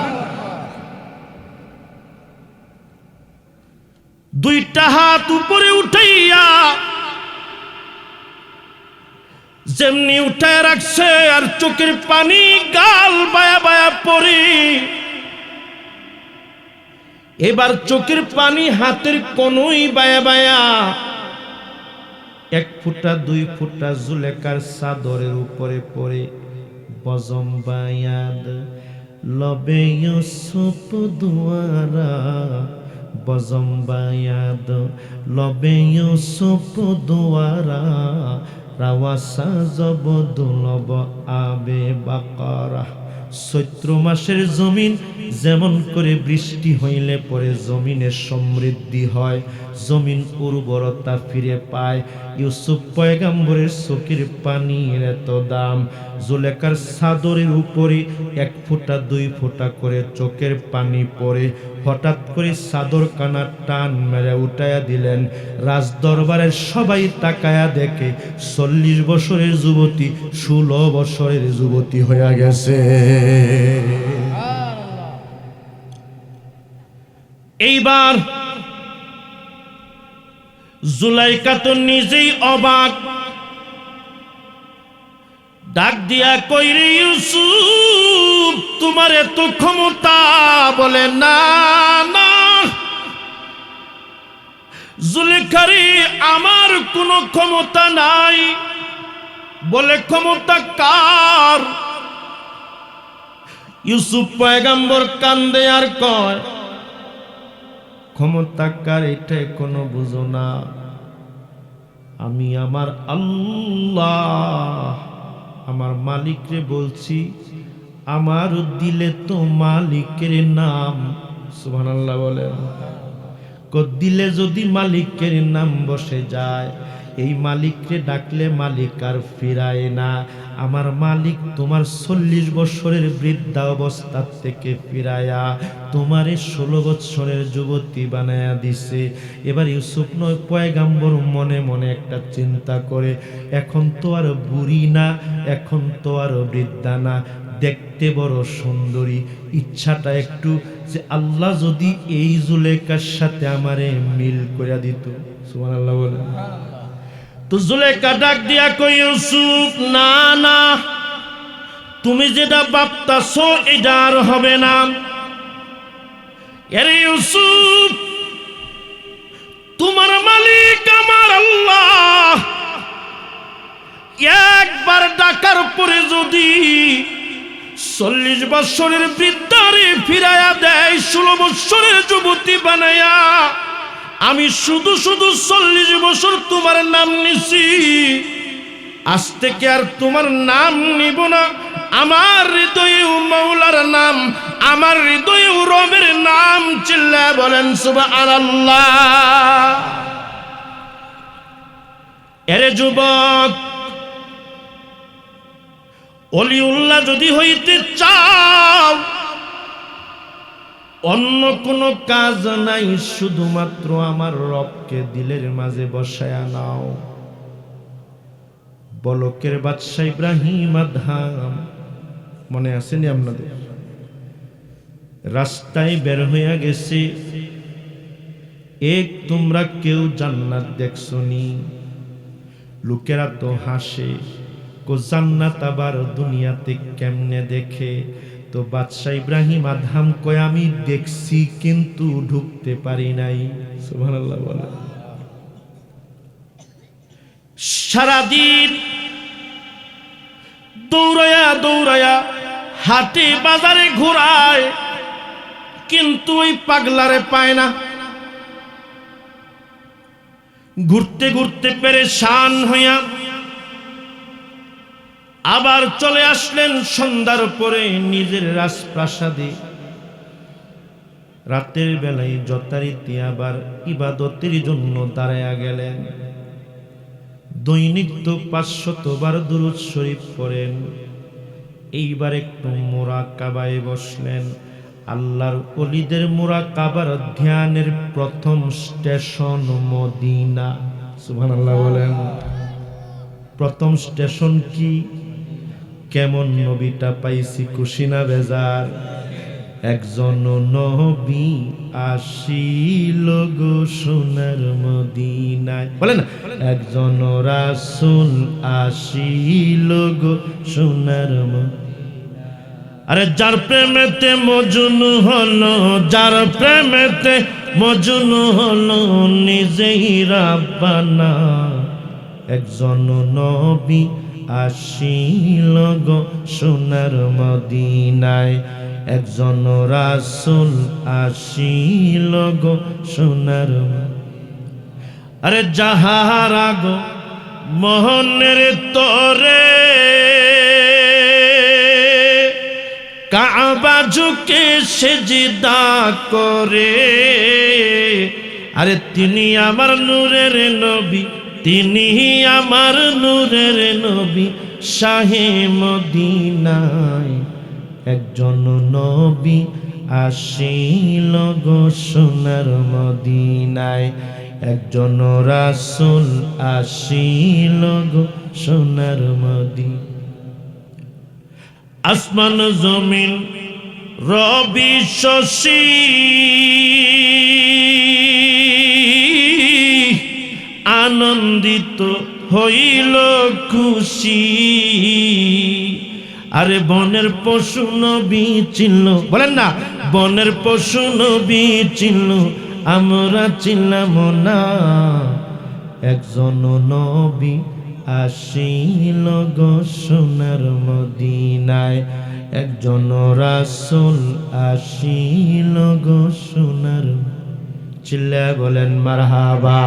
দুইটা হাত উপরে উঠাইয়া যেমনি উঠায় রাখছে, আর চোখের পানি গাল বায়া বায়া পড়ে। এবার চোখের পানি হাতের কোনই বায়া বায়া, এক ফুটা দুই ফুটা জুলেখার চাদরের উপরে পড়ে। বজম্বায়াদ লবে ইউসুফ দুয়ারা, বজম্বায়াদ লবে ইউসুফ দুয়ারা, রাওয়া সাজব দুলব আবে বাকারা। চৈত্র মাসের জমিন যেমন করে বৃষ্টি হইলে পরে জমিনের সমৃদ্ধি হয়, জমিন উর্বরতা ফিরে পায়, ইউসুফ পয়গম্বরের চোখের পানির এত দাম। জুলেখার চাদরের উপরে এক ফোঁটা দুই ফোঁটা করে চোখের পানি পড়ে। হঠাৎ করে চাদর কানা টান মেরে উঠাইয়া দিলেন। রাজদরবারের সবাই তাকায়া দেখে 40 বছরের যুবতী 16 বছরের যুবতী হইয়া গেছে। এইবার জুলাইখা তো নিজেই অবাক, ডাক দিয়া কইরে, ইউসুফ তোমার এত ক্ষমতা? বলে না না জুলেখারে, আমার কোনো ক্ষমতা নাই। বলে ক্ষমতা কার? ইউসুফ পয়গম্বর কান্দে আর কয়, ক্ষমতা কার এটা কোনো বুঝো না, আমি আমার আল্লাহ আমার মালিকরে বলছি, আমার দিলে তো মালিকের নাম, সুবহানাল্লাহ বলেন, দিলে যদি মালিকের নাম বসে যায়, এই মালিকরে ডাকলে মালিক আর ফিরায় না। আমার মালিক তোমার 40 বছরের বৃদ্ধা অবস্থা থেকে ফিরায়া তোমারে 16 বছরের যুবতী বানায়া দিছে। এবার ইউসুফ নয় পয়গাম্বর মনে মনে একটা চিন্তা করে, এখন তো আর বুড়ি না, এখন তো আর বৃদ্ধা না, দেখতে বড় সুন্দরী, ইচ্ছাটা একটু যে আল্লাহ যদি এই জুলেখার সাথে আমারে মিল করে দিত। সুবহানাল্লাহ বলে। তো জুলেখা ডাক দিয়া কই, ইউসুফ না না, তুমি যেটা ভাবতাছো এটা আর হবে না। আরে ইউসুফ, তোমার মালিক আমার আল্লাহ, একবার ডাকার পরে যদি 40 বছরের বৃদ্ধারে ফিরাইয়া দেয় 16 বছরের যুবতী বানায়া, আমি শুধু শুধু 40 বছর তোমার নাম নিছি, আজ থেকে আর তোমার নাম নিব না। আমার হৃদয়ে মাওলার নাম, আমার হৃদয়ে রবের নাম, চিল্লায়া বলেন সুবহানাল্লাহ। এরে যুবক, অলিউল্লাহ যদি হইতে চাও, অন্য কোনো কাজ নাই, শুধুমাত্র আমার রবকে দিলের মাঝে বসায়া নাও। বলকের বাদশা ইব্রাহিম আদহাম মনে আসেনি আপনাদের? রাস্তায় বের হইয়া গেছে, তোমরা কেউ জান্নাত দেখছনি? লোকেরা তো হাসে, জান্নাত আবার দুনিয়াতে কেমনে দেখে? তো বাদশা ইব্রাহিম আদহাম কয়, আমি দেখছি কিন্তু ঢুকতে পারি নাই। সুবহানাল্লাহ বলে। সারাদিন দৌড়ায়া দৌড়ায়া হাটে বাজারে ঘোরায়, কিন্তু ওই পাগলারে পায় না। ঘুরতে ঘুরতে পেরেশান হইয়া আবার চলে আসলেন সন্ধ্যার পরে নিজের রাজপ্রাসাদে। রাতের বেলায় যথারীতি আবার ইবাদতের জন্য দাঁড়ায়া গেলেন। দৈনিক তো 500 বার দুরূদ শরীফ পড়েন, এইবার একটু মুরাকাবায় বসলেন। আল্লাহর ওলিদের মুরাকাবার ধ্যানের প্রথম স্টেশন মদিনা। সুবহানাল্লাহ বলেন। প্রথম স্টেশন কি? কেমন নবীটা পাইছি, খুশি না বেজার? একজন নবী আসিল গো সোনার মদিনায়, বলে না, একজন রাসূল আসিল গো সোনার মদিনায়। আরে যার প্রেমেতে মজনু হলো, যার প্রেমেতে মজনু হলো, নিজেই রাব্বানা। একজন নবী আসিল গো সোনার মদিনায়, একজন রাসূল আসিল গো সোনার। আরে যাহারা গো মোহনের তরে কাবা ঝুঁকে সেজদা করে, আরে তিনি আমার নূরের নবী, তিনি আমার নূরের নবী, শাহে মদিনায়। একজন নবী আসিল গো সোনার মদিনায়, একজন রাসূল আসিল গো সোনার মদিনায়। আসমান জমিন রবি শশী আনন্দিত হইল খুশি। আরে বনের পশু নবী চিনল, বলেন না, বনের পশু নবী চিনল, আমরা চিনলাম না। একজন নবী আসিল গো সোনার মদিনায়, একজন রাসূল আসিল গো সোনার, চিল্লায়া বলেন মারহাবা।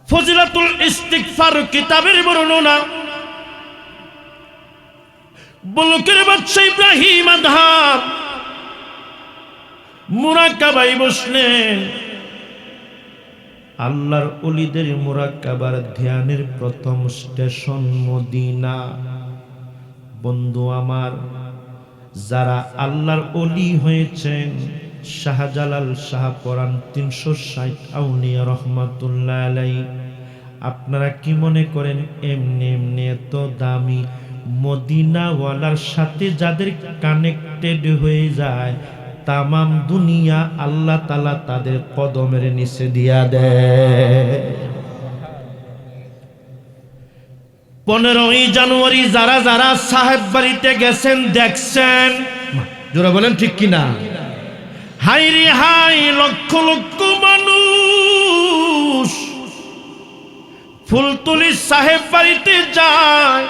ফজিলাতুল ইস্তিগফার কিতাবের বর্ণনা, বলকের বাদশা ইব্রাহিম আদহাম মুরাক্কাবায় বসলেন। আল্লাহর ওলিদের মুরাক্কাবার ধ্যানের প্রথম স্টেশন মদিনা। বন্ধু আমার, যারা আল্লাহর ওলি হয়েছেন, শাহজালাল শাহপরান 360 আউলিয়া রহমাতুল্লাহ আলাইহি, আপনারা কি মনে করেন এমনি এমনি এত দামি মদিনাওয়ালার সাথে যাদের কানেক্টেড হয়ে যায়, তামাম দুনিয়া আল্লাহ তাআলা তাদের কদমের নিচে দিয়া দেয়। 15ই জানুয়ারি যারা যারা সাহেব বাড়িতে গেছেন দেখছেন, জোরে বলেন ঠিক কিনা? হাই রে হাই, লক্ষ লক্ষ মানুষ ফুলতলি সাহেব বাড়িতে যায়।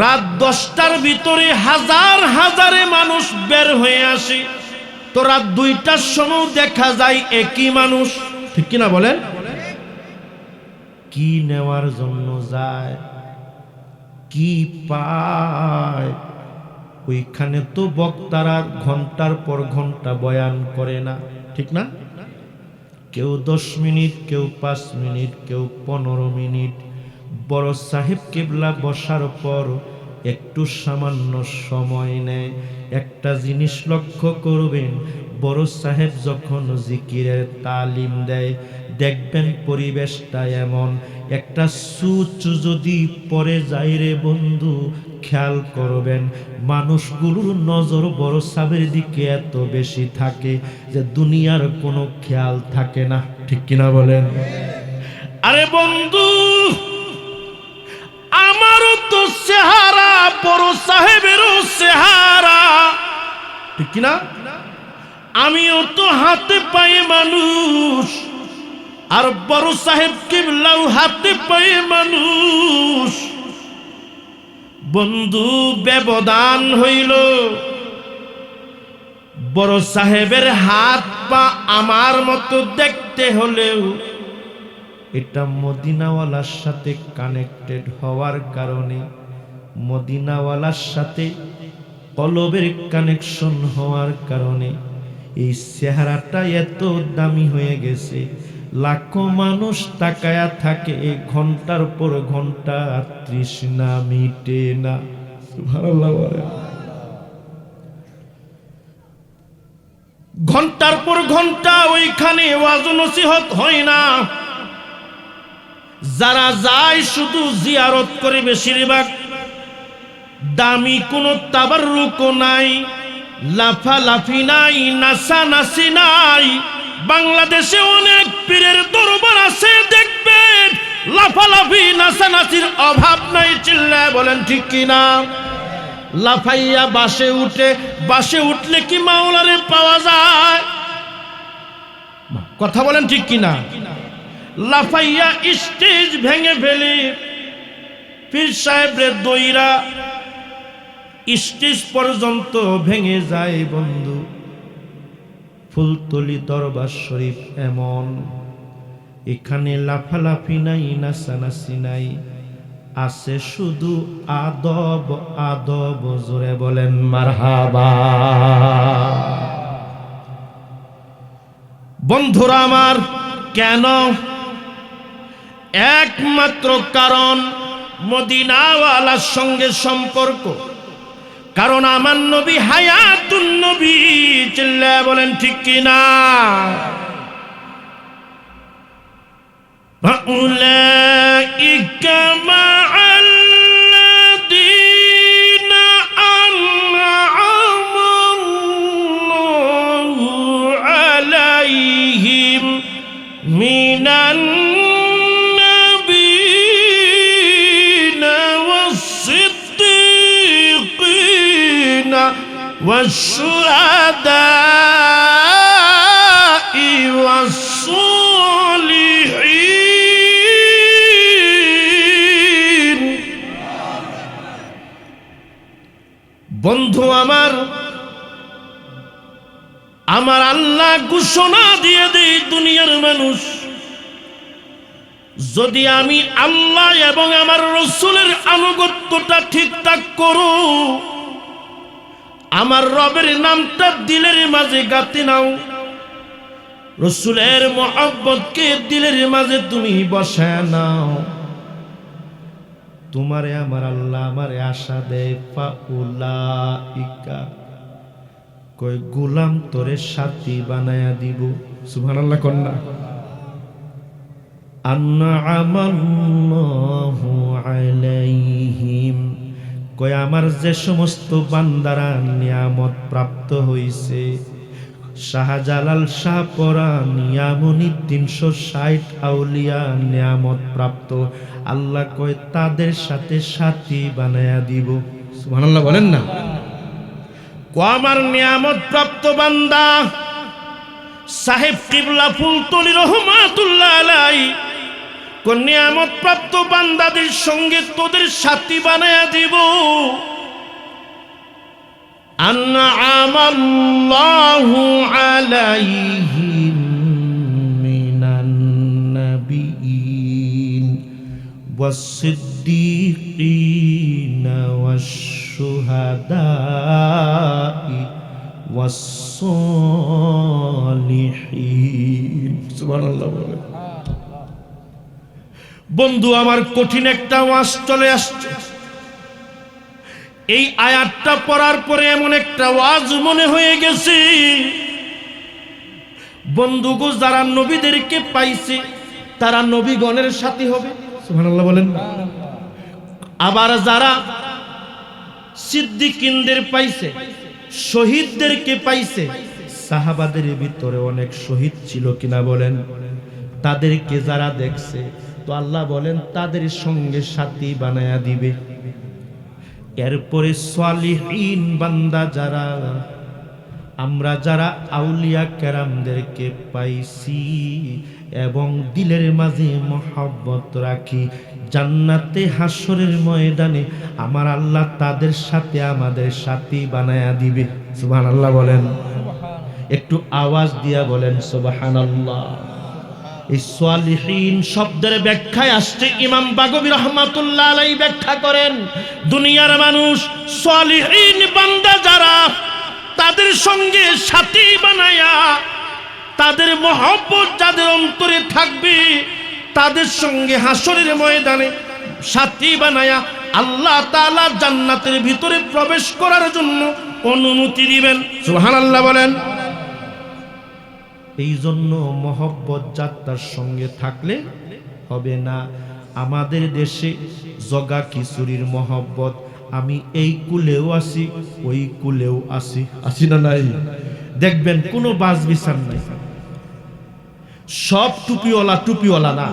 রাত 10টার ভিতরে হাজার হাজারে মানুষ বের হয়ে আসে, তো রাত 2টার সময় দেখা যায় একই মানুষ, ঠিক কিনা বলেন? কি নেওয়ার জন্য যায়, কি পায়? ওইখানে তো বক্তারা ঘন্টার পর ঘন্টা বয়ান করে না, ঠিক না? কেউ 10 মিনিট, কেউ 5 মিনিট, কেউ 15 মিনিট। বড় সাহেব কিবলা বসার পর একটু সামান্য সময় নেয়। একটা জিনিস লক্ষ্য করবেন, বড় সাহেব যখন জিকিরের তালিম দেয়, দেখবেন পরিবেশটা এমন, একটা সুচ যদি পড়ে যায় রে বন্ধু, খেয়াল করবেন মানুষগুলোর নজর বড় সাহেবের দিকে এত বেশি থাকে যে দুনিয়ার কোনো খেয়াল থাকে না, ঠিক কিনা বলেন? আরে বন্ধু, আমারও তো চেহারা বড় সাহেবেরও চেহারা, ঠিক কিনা? আমিও তো হাতে পায়ে মানুষ, আর বড় সাহেব কিবলাও হাতে পায়ে মানুষ। বন্ধু, ব্যবধান হইল, বড় সাহেবের হাত পা আমার মতো দেখতে হলেও এটা মদিনাওয়ালার সাথে কানেক্টেড হওয়ার কারণে, মদিনাওয়ালার সাথে কলবের কানেকশন হওয়ার কারণে এই চেহারাটা এত দামি হয়ে গেছে। লাখো মানুষ তাকায়া থাকে, ঘন্টার পর ঘন্টা, তৃষ্ণা মিটে না। সুবহানাল্লাহ বলেন। ঘন্টার পর ঘন্টা ওইখানে ওয়াজ নসিহত হয় না। যারা যায় শুধু জিয়ারত করে, বেশিরভাগ দামি কোনো তাবাররুক নাই, লাফালাফি নাই, নাচানাচি নাই। বাংলাদেশে অনেক পীরের দরবার আছে, দেখবেন লাফালাফি নাচানাচির অভাব নাই, চিল্লায় বলেন ঠিক কিনা? লাফাইয়া বাসে উঠে, বাসে উঠলে কি মাওলারে পাওয়া যায়? কথা বলেন ঠিক কিনা? লাফাইয়া স্টেজ ভেঙে ফেলে, পীর সাহেবরে দইরা স্টেজ পর্যন্ত ভেঙে যায়। বন্ধু, ফুলতলি দরবার শরীফ এমন, এখানে লাফালাফি নাই, নাচানাচি নাই, আছে শুধু আদব আদব। জোরে বলেন মারহাবা। বন্ধুরা আমার, কেন? একমাত্র কারণ মদিনাওয়ালার সঙ্গে সম্পর্ক। কারণ আমার নবী হায়াতুন নবী, চিল্লায়া বলেন ঠিক কিনা? ফাউলাইকা মা'আল্লাযীনা আন'আমাল্লাহু আলাইহিম মিনান والشهداء والصالحين আমার আল্লাহ ঘোষণা দিয়ে দেই দুনিয়ার মানুষ, যদি আমি আল্লাহ এবং আমার রাসূলের আনুগত্যটা ঠিকঠাক করো, আমার রবের নামটা দিলের মাঝে গাঁথে নাও, রাসূলের মহব্বতকে দিলের মাঝে তুমি বসায় নাও, তোমারে আমার আল্লাহ আমারে আশা দেয় ফাউলাইকা, কয় গোলাম তোরে সাথী বানায়া দিব। সুবহানাল্লাহ কন্যা। আনআমাল্লাহু আলাইহিম, কয় আমার যে সমস্ত বান্দারা নিয়ামত প্রাপ্ত হইছে, শাহজালাল শাহপরা নিয়ামনি 360 আউলিয়া নিয়ামত প্রাপ্ত, আল্লাহ কয় তাদের সাথে সাথী বানায়া দিব। সুবহানাল্লাহ বলেন না। আমার নিয়ামত প্রাপ্ত বান্দা সাহেব কিবলা ফুলতলি রহমাতুল্লাহ আলাইহি, কোন নিয়ামত প্রাপ্ত বান্দাদের সঙ্গে তোদের সাথী বানায়া দিব। আনআমাল্লাহু আলাইহিম মিনান নাবিয়িন ওয়াস-সিদ্দীকিনা ওয়াশ-শুহাদাই ওয়াস-সালিহিন। সুবহানাল্লাহ বলে। বন্ধু আমার, কঠিন একটা ওয়াজ চলে আসছে। এই আয়াতটা পড়ার পরে এমন একটা ওয়াজ মনে হয়ে গেছে, বন্ধুগো যারা নবীদেরকে পাইছে তারা নবীগণের সাথী হবে। সুবহানাল্লাহ বলেন। আবার যারা সিদ্দিকিনদের পাইছে, শহীদদেরকে পাইছে, সাহাবাদের ভিতরে অনেক শহীদ ছিল কিনা বলেন, তাদেরকে যারা দেখছে তো আল্লাহ বলেন তাদের সঙ্গে সাথী বানায়া দিবে। এরপরে সালিহিন বান্দা যারা, আমরা যারা আউলিয়া কেরামদেরকে পাইছি এবং দিলের মাঝে মহব্বত রাখি, জান্নাতে হাসরের ময়দানে আমার আল্লাহ তাদের সাথে আমাদের সাথী বানায়া দিবে। সুবহানাল্লাহ বলেন। একটু আওয়াজ দিয়া বলেন সুবহানাল্লাহ। এই সালিহিন শব্দের ব্যাখ্যায় আসছে ইমাম বাগবী রাহমাতুল্লাহ আলাইহি ব্যাখ্যা করেন, দুনিয়ার মানুষ সালিহিন বান্দা যারা, তাদের সঙ্গে সাথী বানায়া, তাদের মহব্বত যাদের অন্তরে থাকবে, তাদের সঙ্গে হাসরের ময়দানে সাথী বানায়া আল্লাহ তাআলা জান্নাতের ভিতরে প্রবেশ করার জন্য অনুমতি দিবেন। সুবহানাল্লাহ বলেন। এই জন্য মহব্বত যাত্রার সঙ্গে থাকলে হবে না। আমাদের দেশে জগা খিচুড়ির মহব্বত, আমি এই কুলেও আছি ওই কুলেও আছি, আছি না নাই? দেখবেন কোনো বাস বিচার নাই, সব টুপিওয়ালা টুপিওয়ালা না,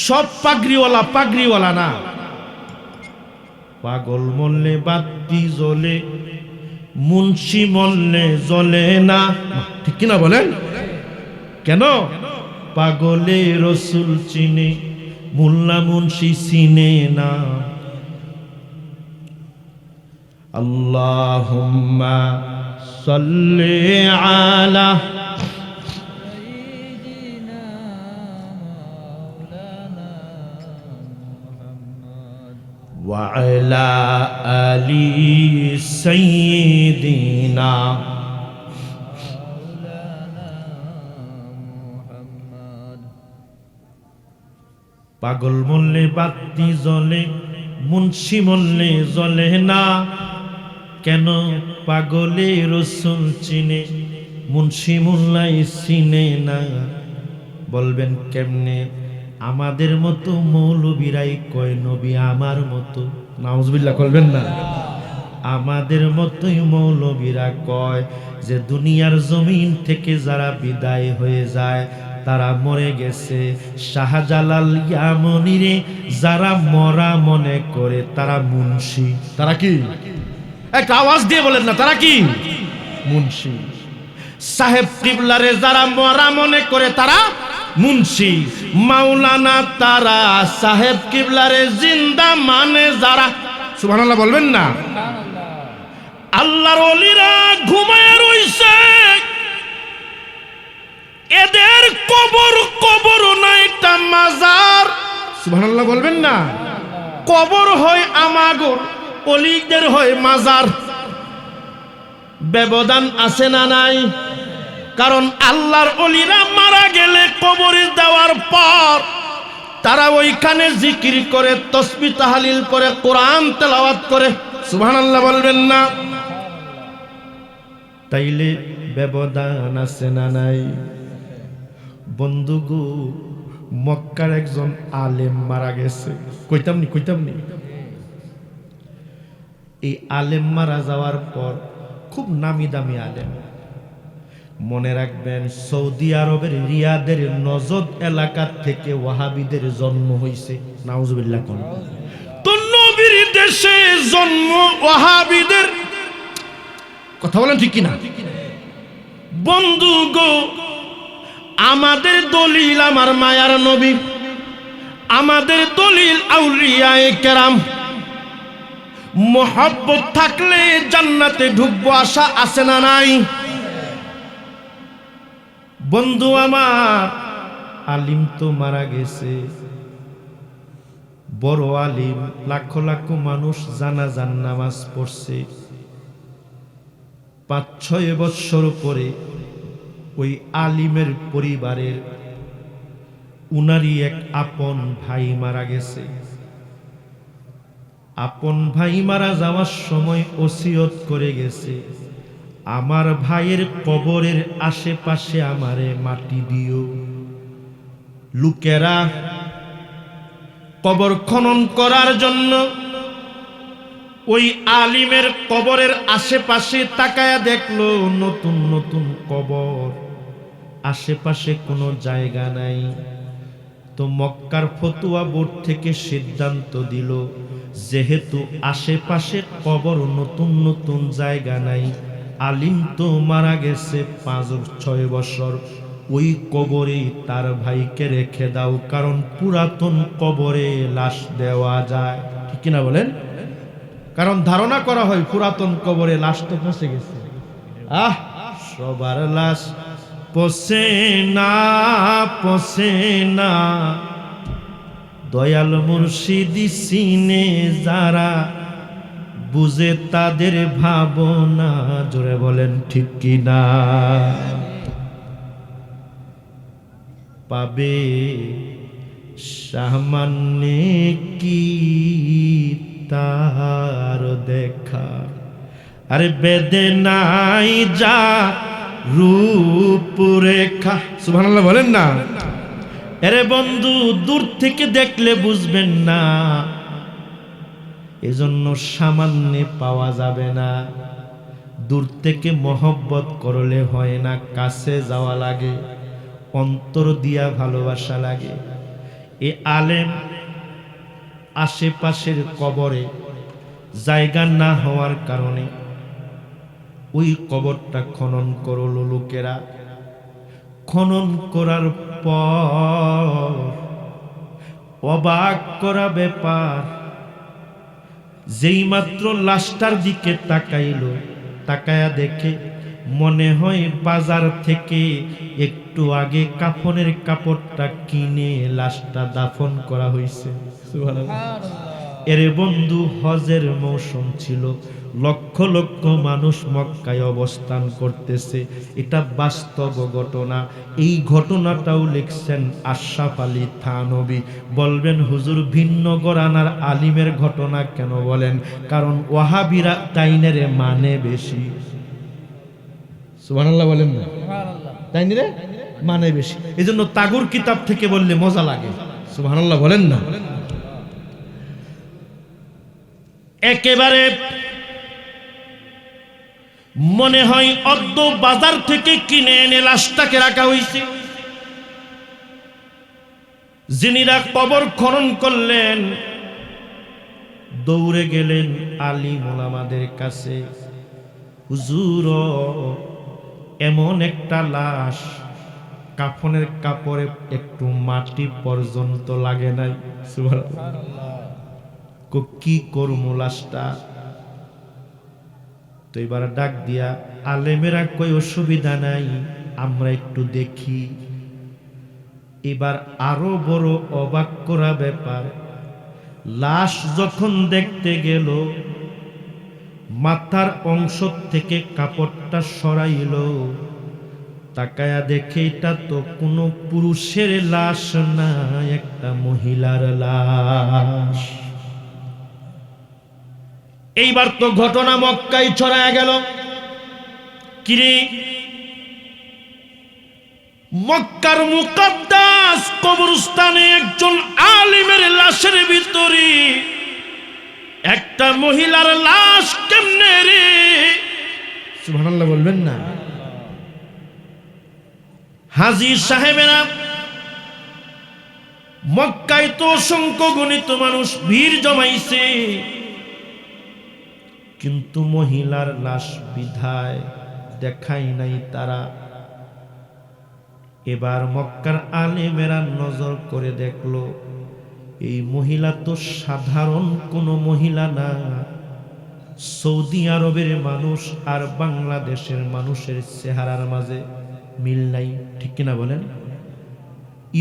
সব পাগড়িওয়ালা পাগড়িওয়ালা না। পাগল মরলে বাতি জ্বলে, মুন্সি মরলে জ্বলে না, ঠিক কিনা বলেন? কেন? পাগলে রসুল চিনে, মোল্লা মুন্সি চিনে না। আল্লাহুম্মা সাল্লি আলা ওয়া আলা আলি সাইয়্যিদিনা। পাগল মরলে বাতি জ্বলে, মুন্সি মরলে জ্বলে না। কেন? পাগলে রসুল চিনে, মুন্সি মোল্লাই চিনে না। বলবেন কেমনে? আমাদের মতো মৌলবীরাই কয় নবী আমার মতো। নাউজুবিল্লাহ করবেন না। আমাদের মতোই মৌলবীরা কয় যে দুনিয়ার জমিন থেকে যারা বিদায় হয়ে যায় তারা মরে গেছে। শাহজালাল ইয়ামনিরে যারা মরা মনে করে তারা মুন্সি। তারা কি? একটা আওয়াজ দিয়ে বলেন না, তারা কি? মুন্সি। সাহেব কিবলারে যারা মরা মনে করে তারা মুন্সি। মাওলানা তারা সাহেব কিবলারে জিন্দা মানে যারা। সুবহানাল্লাহ বলবেন না? আল্লাহর ওলিরা ঘুমায় রইছে, এদের কবর কবর না, এটা মাজার। সুবহানাল্লাহ বলবেন না? কবর হয় আমাগর, ওলিদের হয় মাজার। ব্যবধান আছে না নাই? কারণ আল্লাহর ওলিরা মারা গেলে কবরে দেওয়ার পর তারা ওইখানে জিকির করে, তাসবিহ তাহলিল করে, কোরআন তেলাওয়াত করে। সুবহানাল্লাহ বলবেন না? তাইলে ব্যবধান আছে না নাই? বন্ধুগো, মক্কার একজন আলেম মারা গেছে। কইতাম নি? এই আলেম মারা যাওয়ার পর, খুব নামি দামি আলেম, মনে রাখবেন, সৌদি আরবের রিয়াদের নজদ এলাকা থেকে ওয়াহাবিদের জন্ম হইছে। নাউজুবিল্লাহ কোন? তো নবীর দেশে জন্ম ওয়াহাবিদের। কথা বলেন ঠিক কিনা? বন্ধু গো, আমাদের দলিল আমার মায়ার নবী, আমাদের দলিল আউলিয়ায়ে কেরাম। মোহাব্বত থাকলে জান্নাতে ঢুকবো, আশা আছে না নাই? বন্ধু আমার, আলিম তো মারা গেছে, বড় আলিম, লাখ লাখ মানুষ জানাজার নামাজ পড়ছে। ৫-৬ বছর পরে ওই আলিমের পরিবারের উনারই এক আপন ভাই মারা গেছে। আপন ভাই মারা যাওয়ার সময় ওসিয়ত করে গেছে, আমার ভাইয়ের কবরের আশেপাশে আমারে মাটি দিও। লোকেরা কবর খনন করার জন্য ওই আলিমের কবরের আশেপাশে তাকায়া দেখলো নতুন নতুন কবর, আশেপাশে কোনো জায়গা নাই। তো মক্কার ফতুয়া বোর্ড থেকে সিদ্ধান্ত দিল, যেহেতু আশেপাশে কবর, নতুন নতুন জায়গা নাই, আলিম তো মারা গেছে ৫-৬ বছর, ওই কবরেই তার ভাইকে রেখে দাও, কারণ পুরাতন কবরে লাশ দেওয়া যায়। ঠিক কিনা বলেন? কারণ ধারণা করা হয় পুরাতন কবরে লাশ তো পচে গেছে। সবার লাশ পচে না, দয়াল মুর্শিদি সিনে যারা, বুঝে তাদের ভাবনা। জোরে বলেন ঠিক কিনা? পাবে সামান্যে কি তার দেখা, আরে বেদনাই যা রূপরেখা। সুবহানাল্লাহ বলেন না? আরে বন্ধু, দূর থেকে দেখলে বুঝবেন না, এজন্য সামান্যে পাওয়া যাবে না। দূর থেকে মহব্বত করলে হয় না, কাছে যাওয়া লাগে, অন্তর দিয়া ভালোবাসা লাগে। এ আলেম আশেপাশের কবরে জায়গা না হওয়ার কারণে ওই কবরটা খনন করলো লোকেরা। খনন করার পর অবাক করা ব্যাপার, যেই মাত্র লাশটার দিকে তাকাইলো, তাকায়া দেখে মনে হয় বাজার থেকে একটু আগে কাফনের কাপড়টা কিনে লাশটা দাফন করা হয়েছে। এরে বন্ধু, হজের মৌসুম ছিল, লক্ষ লক্ষ মানুষ মক্কায় অবস্থান করতেছে, এটা বাস্তব ঘটনা। এই ঘটনাটাও লিখছেন আশরাফ আলী থানভী। বলবেন হুজুর, ভিন্ন ঘরানার আলিমের ঘটনা কেন বলেন? কারণ ওয়াহাবিরা তাইনের মানে বেশি। সুবহানাল্লাহ বলেন না? তাইনের মানে বেশি, এজন্য তাগুর কিতাব থেকে বললে মজা লাগে। সুবহানাল্লাহ বলেন না? একেবারে মনে হয় অদ্য বাজার থেকে কিনে এনে লাশটাকে রাখা হয়েছে। যিনিরা কবর খনন করলেন দৌড়ে গেলেন আলিম ওলামাদের কাছে, হুজুর, এমন একটা লাশ, কাফনের কাপড়ে একটু মাটি পর্যন্ত লাগে নাই। সুবহানাল্লাহ। কি করবো লাশটা? তো এবার ডাক দিয়া আলেমেরা কই অসুবিধা নাই, আমরা একটু দেখি। এবার আরো বড় অবাক করা ব্যাপার, লাশ যখন দেখতে গেল, মাথার অংশ থেকে কাপড়টা সরাইল, তাকায়া দেখে এটা তো কোনো পুরুষের লাশ না, একটা মহিলার লাশ। এইবার তো ঘটনা মক্কায় ছড়ায় গেল। কিরে, মক্কার মুকাদ্দাস কবরস্থানে একজন আলিমের লাশের ভিতরে একটা মহিলার লাশ কেমনে রে? সুবহানাল্লাহ বলবেন না? হাজী সাহেবেরা, মক্কায় তো অসংখ্য গণিত মানুষ ভিড় জমাইছে, কিন্তু মহিলার লাশ বিধায় দেখাই নাই তারা। এবার মক্কার আলেমেরা নজর করে দেখলো, এই মহিলা তো সাধারণ কোনো মহিলা না। সৌদি আরবের মানুষ আর বাংলাদেশের মানুষের চেহারার মাঝে মিল নাই, ঠিক কিনা বলেন?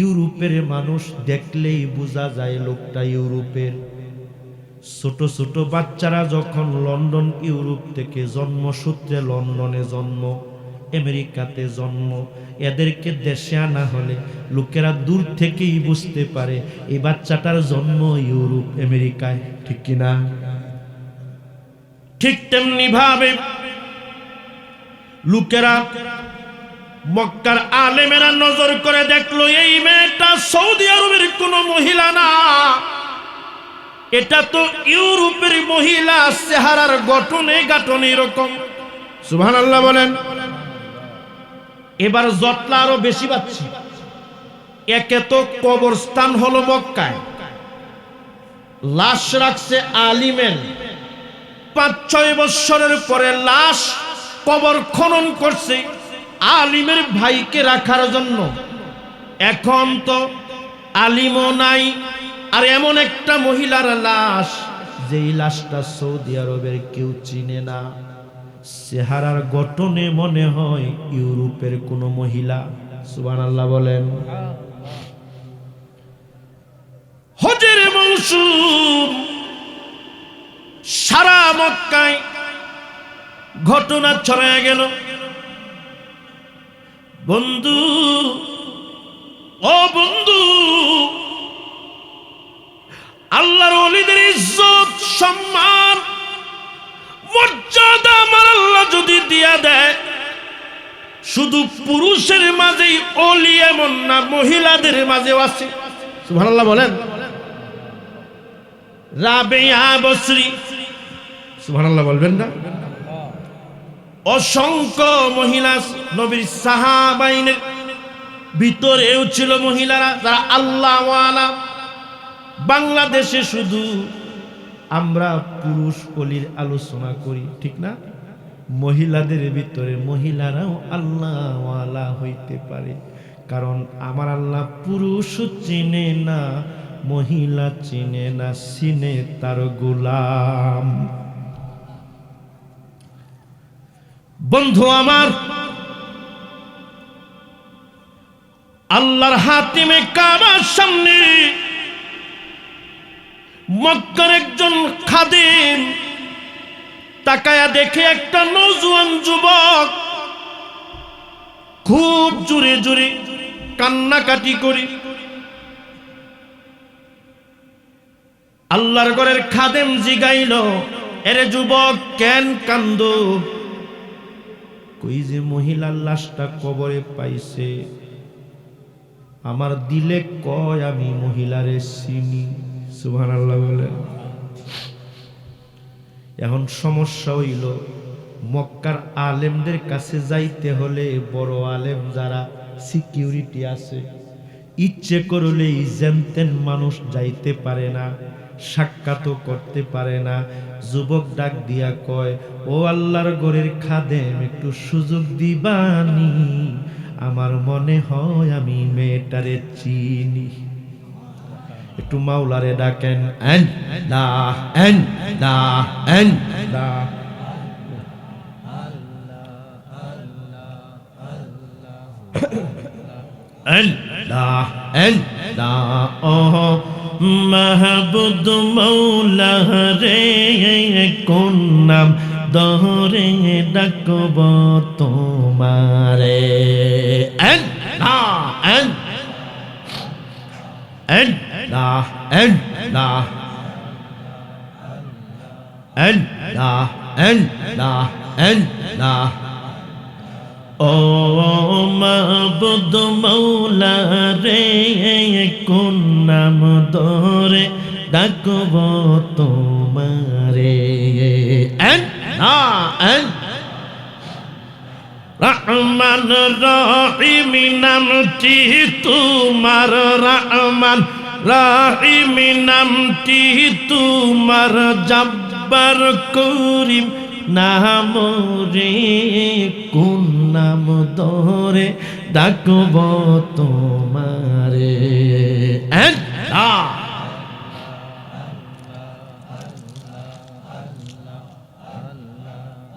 ইউরোপের মানুষ দেখলেই বোঝা যায় লোকটা ইউরোপের। ছোট ছোট বাচ্চারা যখন লন্ডন ইউরোপ থেকে জন্মসূত্রে লন্ডনে জন্ম, আমেরিকাতে জন্ম, এদেরকে দেশে আনা হলে লোকেরা দূর থেকেই বুঝতে পারে এই বাচ্চাটার জন্ম ইউরোপ আমেরিকায়, ঠিক কিনা? ঠিক তেমনি ভাবে লোকেরা, মক্কার আলেমেরা নজর করে দেখলো এই মেয়েটা সৌদি আরবের কোনো মহিলা না, এটা তো ইউরোপের মহিলা, চেহারার গঠনে গাঠনে এরকম। সুবহানাল্লাহ বলেন। এবার জটলা আরো বেশি পাচ্ছি। একে তো কবরস্থান হলো মক্কায়, লাশ রাখছে আলিমের, ৫-৬ বছরের পরে লাশ কবর খনন করছে আলিমের ভাইকে রাখার জন্য। এখন তো আলিমও নাই, আর এমন একটা মহিলার লাশ, যেই লাশটা সৌদি আরবের কেউ চিনে না, চেহারার গঠনে মনে হয় ইউরোপের কোনো মহিলা। সুবহানাল্লাহ বলেন। হজের মৌসুম, সারা মক্কায় ঘটনা ছড়ায় গেল। বন্ধু, ও বন্ধু, আল্লাহর ওলিদের ইজ্জত সম্মান মর্যাদা আমার আল্লাহ যদি দিয়া দেয়, শুধু পুরুষের মাঝেই ওলি এমন না, মহিলাদের মাঝেও আছে। সুবহানাল্লাহ বলেন। রাবেয়া বসরি, সুবহানাল্লাহ বলবেন না? অসংখ্য মহিলা নবীর সাহাবাইনের ভিতরেও ছিল মহিলারা যারা আল্লাহ ওয়ালা। বাংলাদেশে শুধু আমরা পুরুষ ওলির আলোচনা করি, ঠিক না? মহিলাদের ভিতরে মহিলারাও আল্লাহ ওয়ালা হইতে পারে, কারণ আমার আল্লাহ পুরুষ চিনে না, মহিলা চিনে না, চিনে তার গোলাম। বন্ধু আমার, আল্লাহর হাতিমে কাবার সামনে মক্কার একজন খাদেম তাকায়া দেখে একটা নওজোয়ান যুবক খুব জোরে জোরে কান্নাকাটি করে। আল্লাহর ঘরের খাদেম জিগাইল, এরে যুবক কেন কান্দ? কই যে মহিলার লাশটা কবরে পাইছে, আমার দিলে কয় আমি মহিলারে চিনি। সুবহানাল্লাহ বলে। এখন সমস্যা হইল, মক্কার আলেমদের কাছে যাইতে হলে বড় আলেম যারা সিকিউরিটি আছে, ইচ্ছে করলেই জানতেন মানুষ যাইতে পারে না, সাক্ষাৎও করতে পারে না। যুবক ডাক দিয়া কয়, ও আল্লাহর ঘরের খাদেম, একটু সুযোগ দিবানি, আমার মনে হয় আমি মেয়েটারে চিনি। একটু মাওলারে ডাকেন। আল্লাহ আল্লাহ ও মাহবুব মৌলা রে কোন নাম ধরে ডাকব তোমারে আল্লাহ আল্লাহ আল্লাহ আল্লাহ আল্লাহ আল্লাহ ও মাবুদ মৌলা রে কোন নাম ধরে ডাকব তোমারে রহমান রহিম নামটি তোমার রহমান রহিম নামটি তোমার জব্বার করিম নাম রে কোন নাম ধরে ডাকব তোমারে আল্লাহ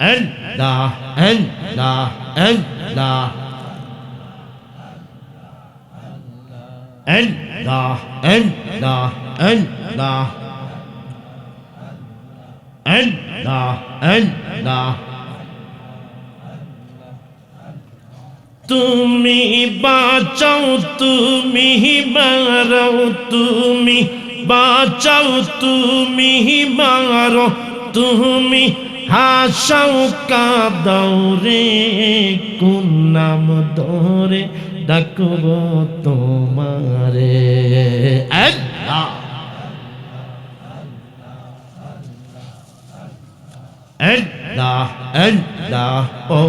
আল্লাহ আল্লাহ আল্লাহ আল্লাহ আল্লাহ আল্লাহ আল্লাহ আল্লাহ তুমি বাঁচাও তুমি মারো তুমি বাঁচাও তুমি মারো তুমি হাসাও কাঁদাও রে কোন নাম ধরে ডাকব তোমারে আল্লাহ আল্লাহ আল্লাহ ও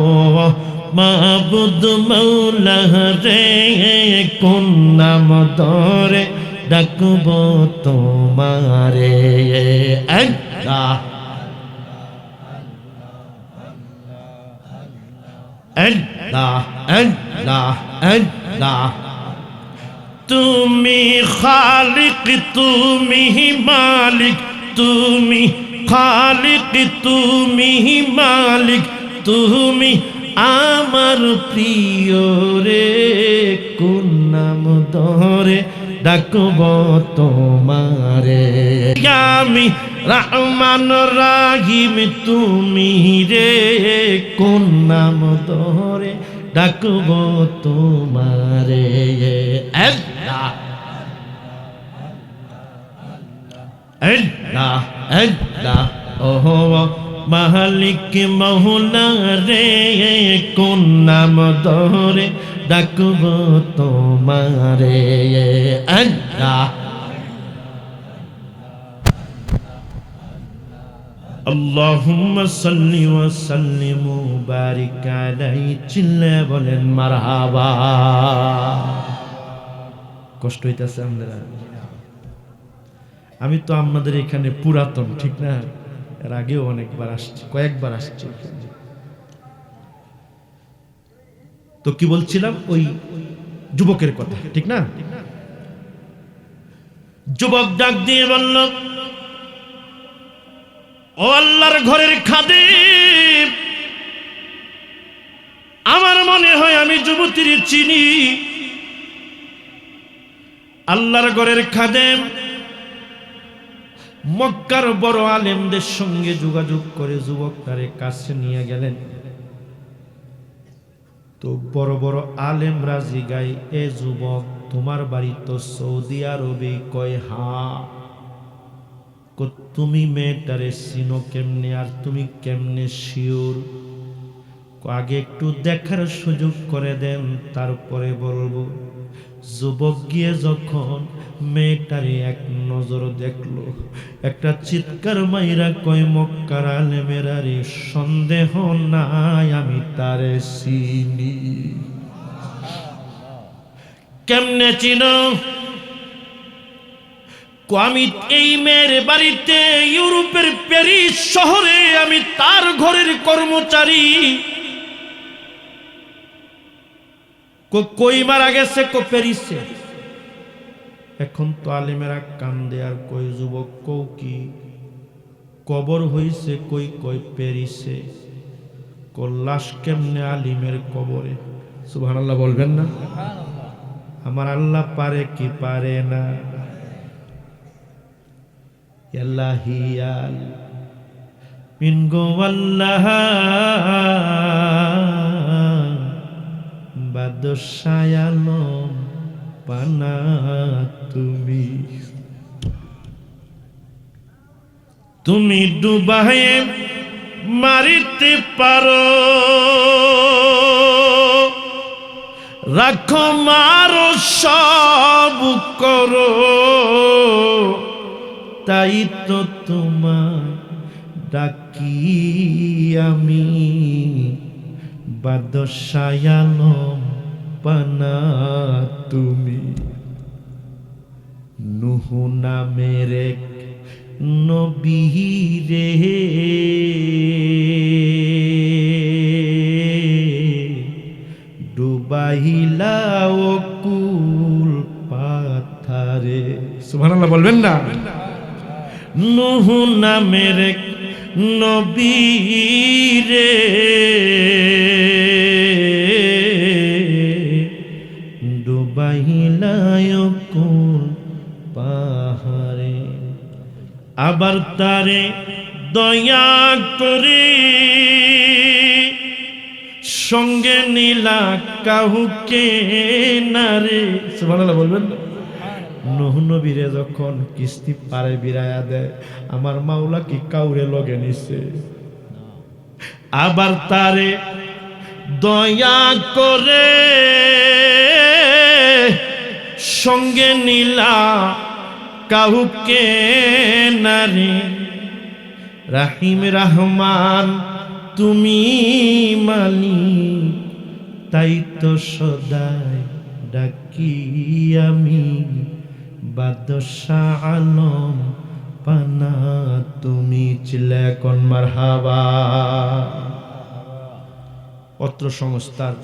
মাবুদ মৌলা রে কোন নাম ধরে ডাকব তোমারে আল্লাহ আল্লাহ আল্লাহ আল্লাহ তুমি খালিক তুমি মালিক তুমি খালিক তুমি মালিক তুমি আমার প্রিয় রে কোন নাম ধরে ডাকব তোমারে আমি রহমান রহিম তুমি রে কোন নাম ধরে ডাকব তোমারে আল্লাহ আল্লাহ আল্লাহ ওহো মালিক মৌলা রে কোন নাম ধরে ডাকব তোমারে আল্লাহ আল্লাহুম্মা সাল্লি ওয়া সাল্লিম ওয়া বারিক আলাইহি চিল্লা বলেন মারহাবা কষ্ট হইতাছে আপনারা আমি তো আপনাদের এখানে পুরাতন ঠিক না এর আগেও অনেকবার আসছি কয়েকবার আসছি তো কি বলছিলাম ওই যুবকের কথা ঠিক না যুবক ডাক দিয়ে বলল ও আল্লাহর ঘরের খাদিম আমার মনে হয় আমি যুবতীর চিনি আল্লাহর ঘরের খাদিম মক্কার বড় আলেমদের সঙ্গে যোগাযোগ করে যুবকটারে কাছে নিয়ে গেলেন তো বড় বড় আলেমরা জিগায় এ যুবক তোমার বাড়ি তো সৌদি আরবে কয় হা তুমি মেয়েটারে চিনো কেমনে আর তুমি কেমনে শিওর আগে একটু দেখার সুযোগ করে দেন তারপরে বলবো যুবক গিয়ে যখন মেয়েটারে এক নজর দেখলো একটা চিৎকার মাইরা কয় মক্কার আলেমেরা রে সন্দেহ নাই আমি তারে চিনি কেমনে চিনো আমি এই মেয়ের বাড়িতে ইউরোপের প্যারিস শহরে আমি তার ঘরের কর্মচারী কই মারা গেছে কো প্যারিসে এখন তো আলেমেরা কান্দে আর কই যুবক কও কি কবর হইছে কই কই প্যারিসে লাশ কেমনে আলিমের কবরে সুবহানাল্লাহ বলবেন না? আমার আল্লাহ পারে কি পারে না? ইয়াল্লাহিয়াল মিন গো আল্লাহ বাদশায়ালম পানা তুমি, তুমি ডুবায়ে মারিতে পারো, রাখো মারো সব করো, তাই তো তোমার ডাকি আমি বাদশায়ালম পানা তুমি। নূহ নামের এক নবী রে ডুবাইলা অকুল পাথারে। সুবহানাল্লাহ বলবেন না? নূহ নামের এক নবী রে ডুবাইলা অকুল পাহাড়ে, আবার তারে দয়া করে সঙ্গে নীলা কাহুকে নারে। সুবহানাল্লাহ বলবেন না? নূহ নবীরে যখন কিস্তি পারে বিরায়া দেয়, আমার মাওলা কি কাউরে লগে নিছে? আবার তারে দয়া করে সঙ্গে নীলা কাহুকে নারে। রাহিম রহমান তুমি মালিক, তাই তো সদাই ডাকি আমি বাদশাহ আলম পানা তুমি। চিল্লা কোন মারহাবা। অত্র সংস্থার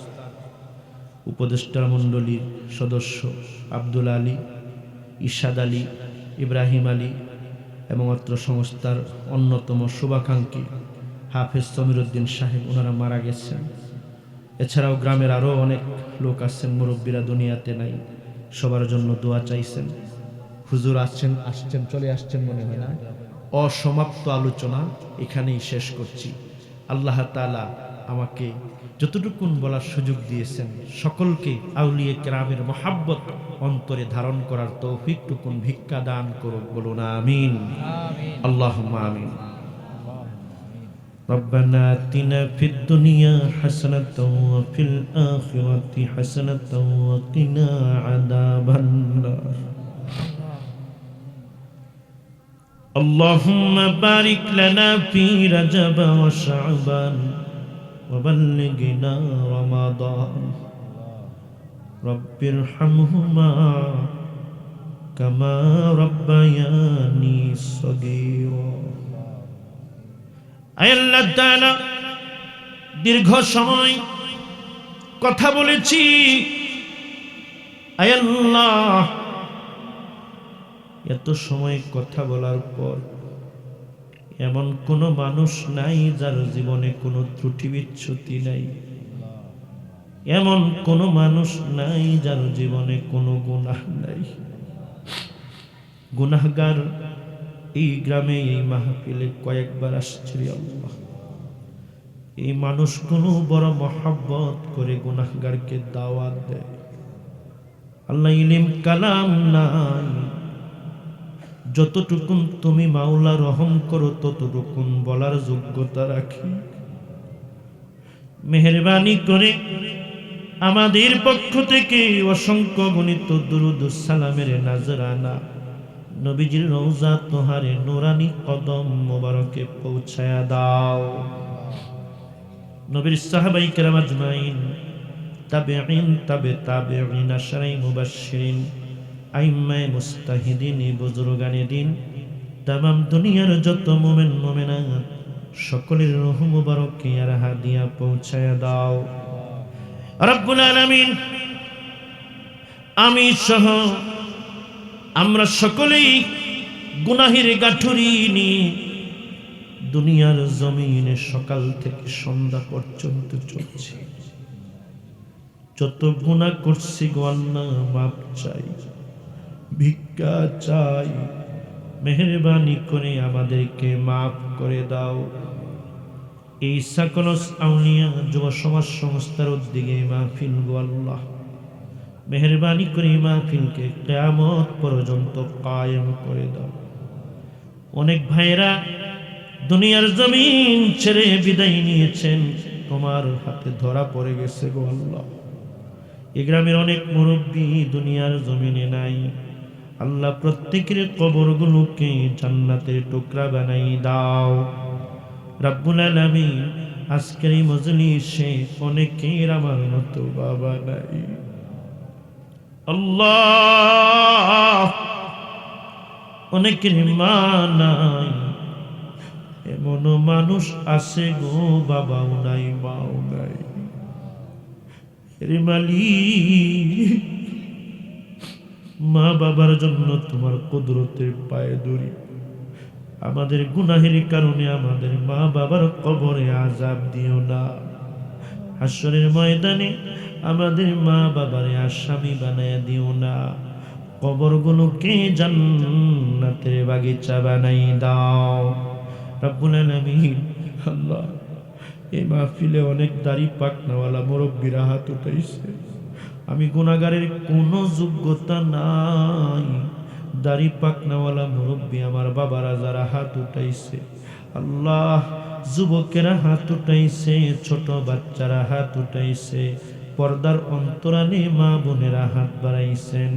উপদেষ্টা মণ্ডলীর সদস্য আব্দুল আলী, ইরশাদ আলী, ইব্রাহিম আলী এবং অত্র সংস্থার অন্যতম শুভাকাঙ্ক্ষী হাফেজ সমীরউদ্দিন সাহেব, ওনারা মারা গেছেন। এছাড়াও গ্রামের আরও অনেক লোক আছেন, মুরব্বীরা দুনিয়াতে নাই, সবার জন্য দোয়া চাইছেন। হুজুর আসছেন চলে আসছেন মনে হয় না। অসমাপ্ত আলোচনা এখানেই শেষ করছি। আল্লাহ তাআলা আমাকে যতটুকুন বলার সুযোগ দিয়েছেন, সকলকে আউলিয়া কেরামের মহাব্বত অন্তরে ধারণ করার তৌফিকটুকুন ভিক্ষা দান করুক, বলুন আমিন। আল্লাহুম্মা আমিন। ربنا آتنا في الدنيا حسنة وفي الآخرة حسنة وقنا عذاب النار اللهم بارك لنا في رجب وشعبان وبلغنا رمضان رب ارحمهما كما ربياني صغيرا। আল্লাহ তাআলা দীর্ঘ সময় কথা বলেছি, আল্লাহ এত সময় কথা বলার পর এমন কোনো মানুষ নাই যার জীবনে কোনো ত্রুটি বিচ্যুতি নাই, এমন কোনো মানুষ নাই যার জীবনে কোনো গুনাহ নাই। গুনাহগার এই গ্রামে এই মাহফিলে কয়েকবার আসছে আল্লাহ। এই মানুষগুলো বড় মহব্বত করে গুনাহগারকে দাওয়াত দেয়। আল্লাহ ইলম কালাম নাই, যতটুকুন তুমি মাওলা রহম করো ততটুকুন বলার যোগ্যতা রাখি। মেহেরবানি করে আমাদের পক্ষ থেকে অসংখ্য গণিত দুরূদ ও সালামের নাজরানা নবীজির রওজা তোহারে নুরানি কদম মোবারকে পৌঁছায়া দাও। নবীর সাহাবায়ে কেরাম আজমাইন, তাবেঈন, তাবেঈন, আশরাই মুবাশশিরিন, আইম্মায়ে মুস্তাহিদিন, বুজুর্গানে দ্বীন, তামাম দুনিয়ার যত মুমিন মুমিনাত সকলের রূহ মুবারকে আর হাদিয়া পৌঁছায়া দাও রব্বুল আলামিন। আমি সহ আমরা সকলেই গুনাহের গাঠুরি নিয়ে দুনিয়ার জমিনে সকাল থেকে সন্ধ্যা পর্যন্ত চলছি। যত গুনাহ করছি গো আল্লাহ মাপ চাই, ভিক্ষা চাই, মেহেরবানি করে আমাদেরকে মাফ করে দাও। এই সাকলস আউলিয়া যুব সমাজ সংস্থার উদ্যোগে মাহফিল গো আল্লাহ, মেহেরবানি করে মাহফিলকে কিয়ামত পর্যন্ত কায়েম করে দাও। অনেক ভাইরা দুনিয়ার জমিন ছেড়ে বিদায় নিয়েছেন, তোমার হাতে ধরা পড়ে গেছে গো আল্লাহ। এই গ্রামের অনেক মুরব্বী দুনিয়ার জমিনে নাই। আল্লাহ প্রত্যেকের কবরগুলোকে জান্নাতের টুকরা বানাই দাও রব্বুল আলামিন। আজকের এই মজলিসে অনেকের আমার মতো বাবা নাই আল্লাহ, অনেকের মা নাই, এমন মানুষ আছে গো বাবাও নাই মাও নাই। রে মালিক, মা বাবার জন্য তোমার কুদরতের পায়ে ধরি। আমাদের গুনাহের কারণে আমাদের মা বাবার কবরে আযাব দিও না। হাসরের ময়দানে আমাদের মা বাবার আসামি বানায়া দিও না। কবরগুলোকে জান্নাতের বাগিচা বানাই দাও রব্বুল আলামিন। আল্লাহ, এই মাহফিলে অনেক দাড়ি পাকনাওয়ালা মুরব্বীরা হাত উঠাইছে। আমি গুনাহগারের কোনো যোগ্যতা নাই, দাড়ি পাকনাওয়ালা মুরব্বী আমার বাবারা যারা হাত উঠাইছে, আল্লাহ যুবকেরা হাত উঠাইছে, ছোট বাচ্চারা হাত উঠাইছে, পর্দার অন্তরালে মা বোনেরা হাত বাড়াইছেন।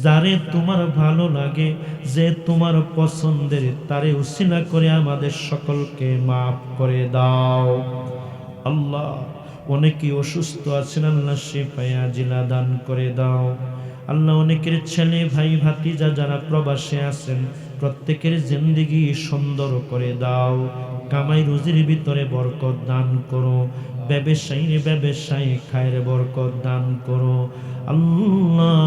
যারে তোমার ভালো লাগে, যে তোমার পছন্দের, তারে উসিলা করে আমাদের সকলকে মাফ করে দাও আল্লাহ। অনেকে অসুস্থ আছেন, আল্লাহ শিফায়ে আজিলা দান করে দাও আল্লাহ। অনেকের ছেলে ভাই ভাতিজা যারা প্রবাসে আছেন, প্রত্যেকের জিন্দেগি সুন্দর করে দাও। কামাই রুজির ভিতরে বরকত দান করো, ব্যবসায়ী খায়ের বরকত দান করো আল্লাহ।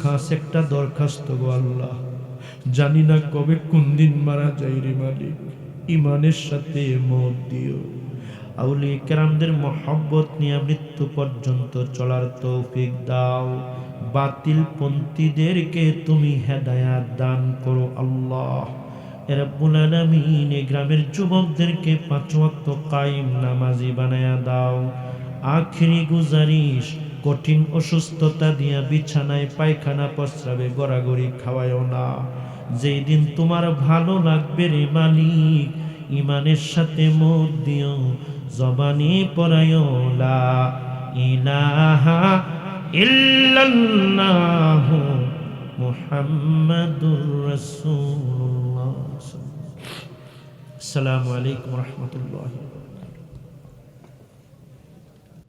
খাস একটা দরখাস্ত গো আল্লাহ, জানি না কবে কোন দিন মারা যাই রে মালিক, ইমানের সাথে মওত দিও। আউলিয়া কেরামদের মহব্বত নিয়ে মৃত্যু পর্যন্ত চলার তৌফিক দাও। বাতিল পন্থীদেরকে তুমি হেদায়াত দান করো আল্লাহ রব্বুল আলামিন। এই গ্রামের যুবকদেরকে 5 ওয়াক্ত কায়েম নামাজি বানায়া দাও। আখিরি গুজারিশ, কঠিন অসুস্থতা দিয়া বিছানায় পায়খানা প্রস্রাবে গড়াগড়ি খাওয়ায়ও না। যেই দিন তোমার ভালো লাগবে রে মালিক, ইমানের সাথে মত দিও, জবানে পড়ায়ো লা ইলাহা ইল্লাল্লাহু মুহাম্মাদুর রাসূলুল্লাহ। আসসালামু আলাইকুম ওয়া রাহমাতুল্লাহি।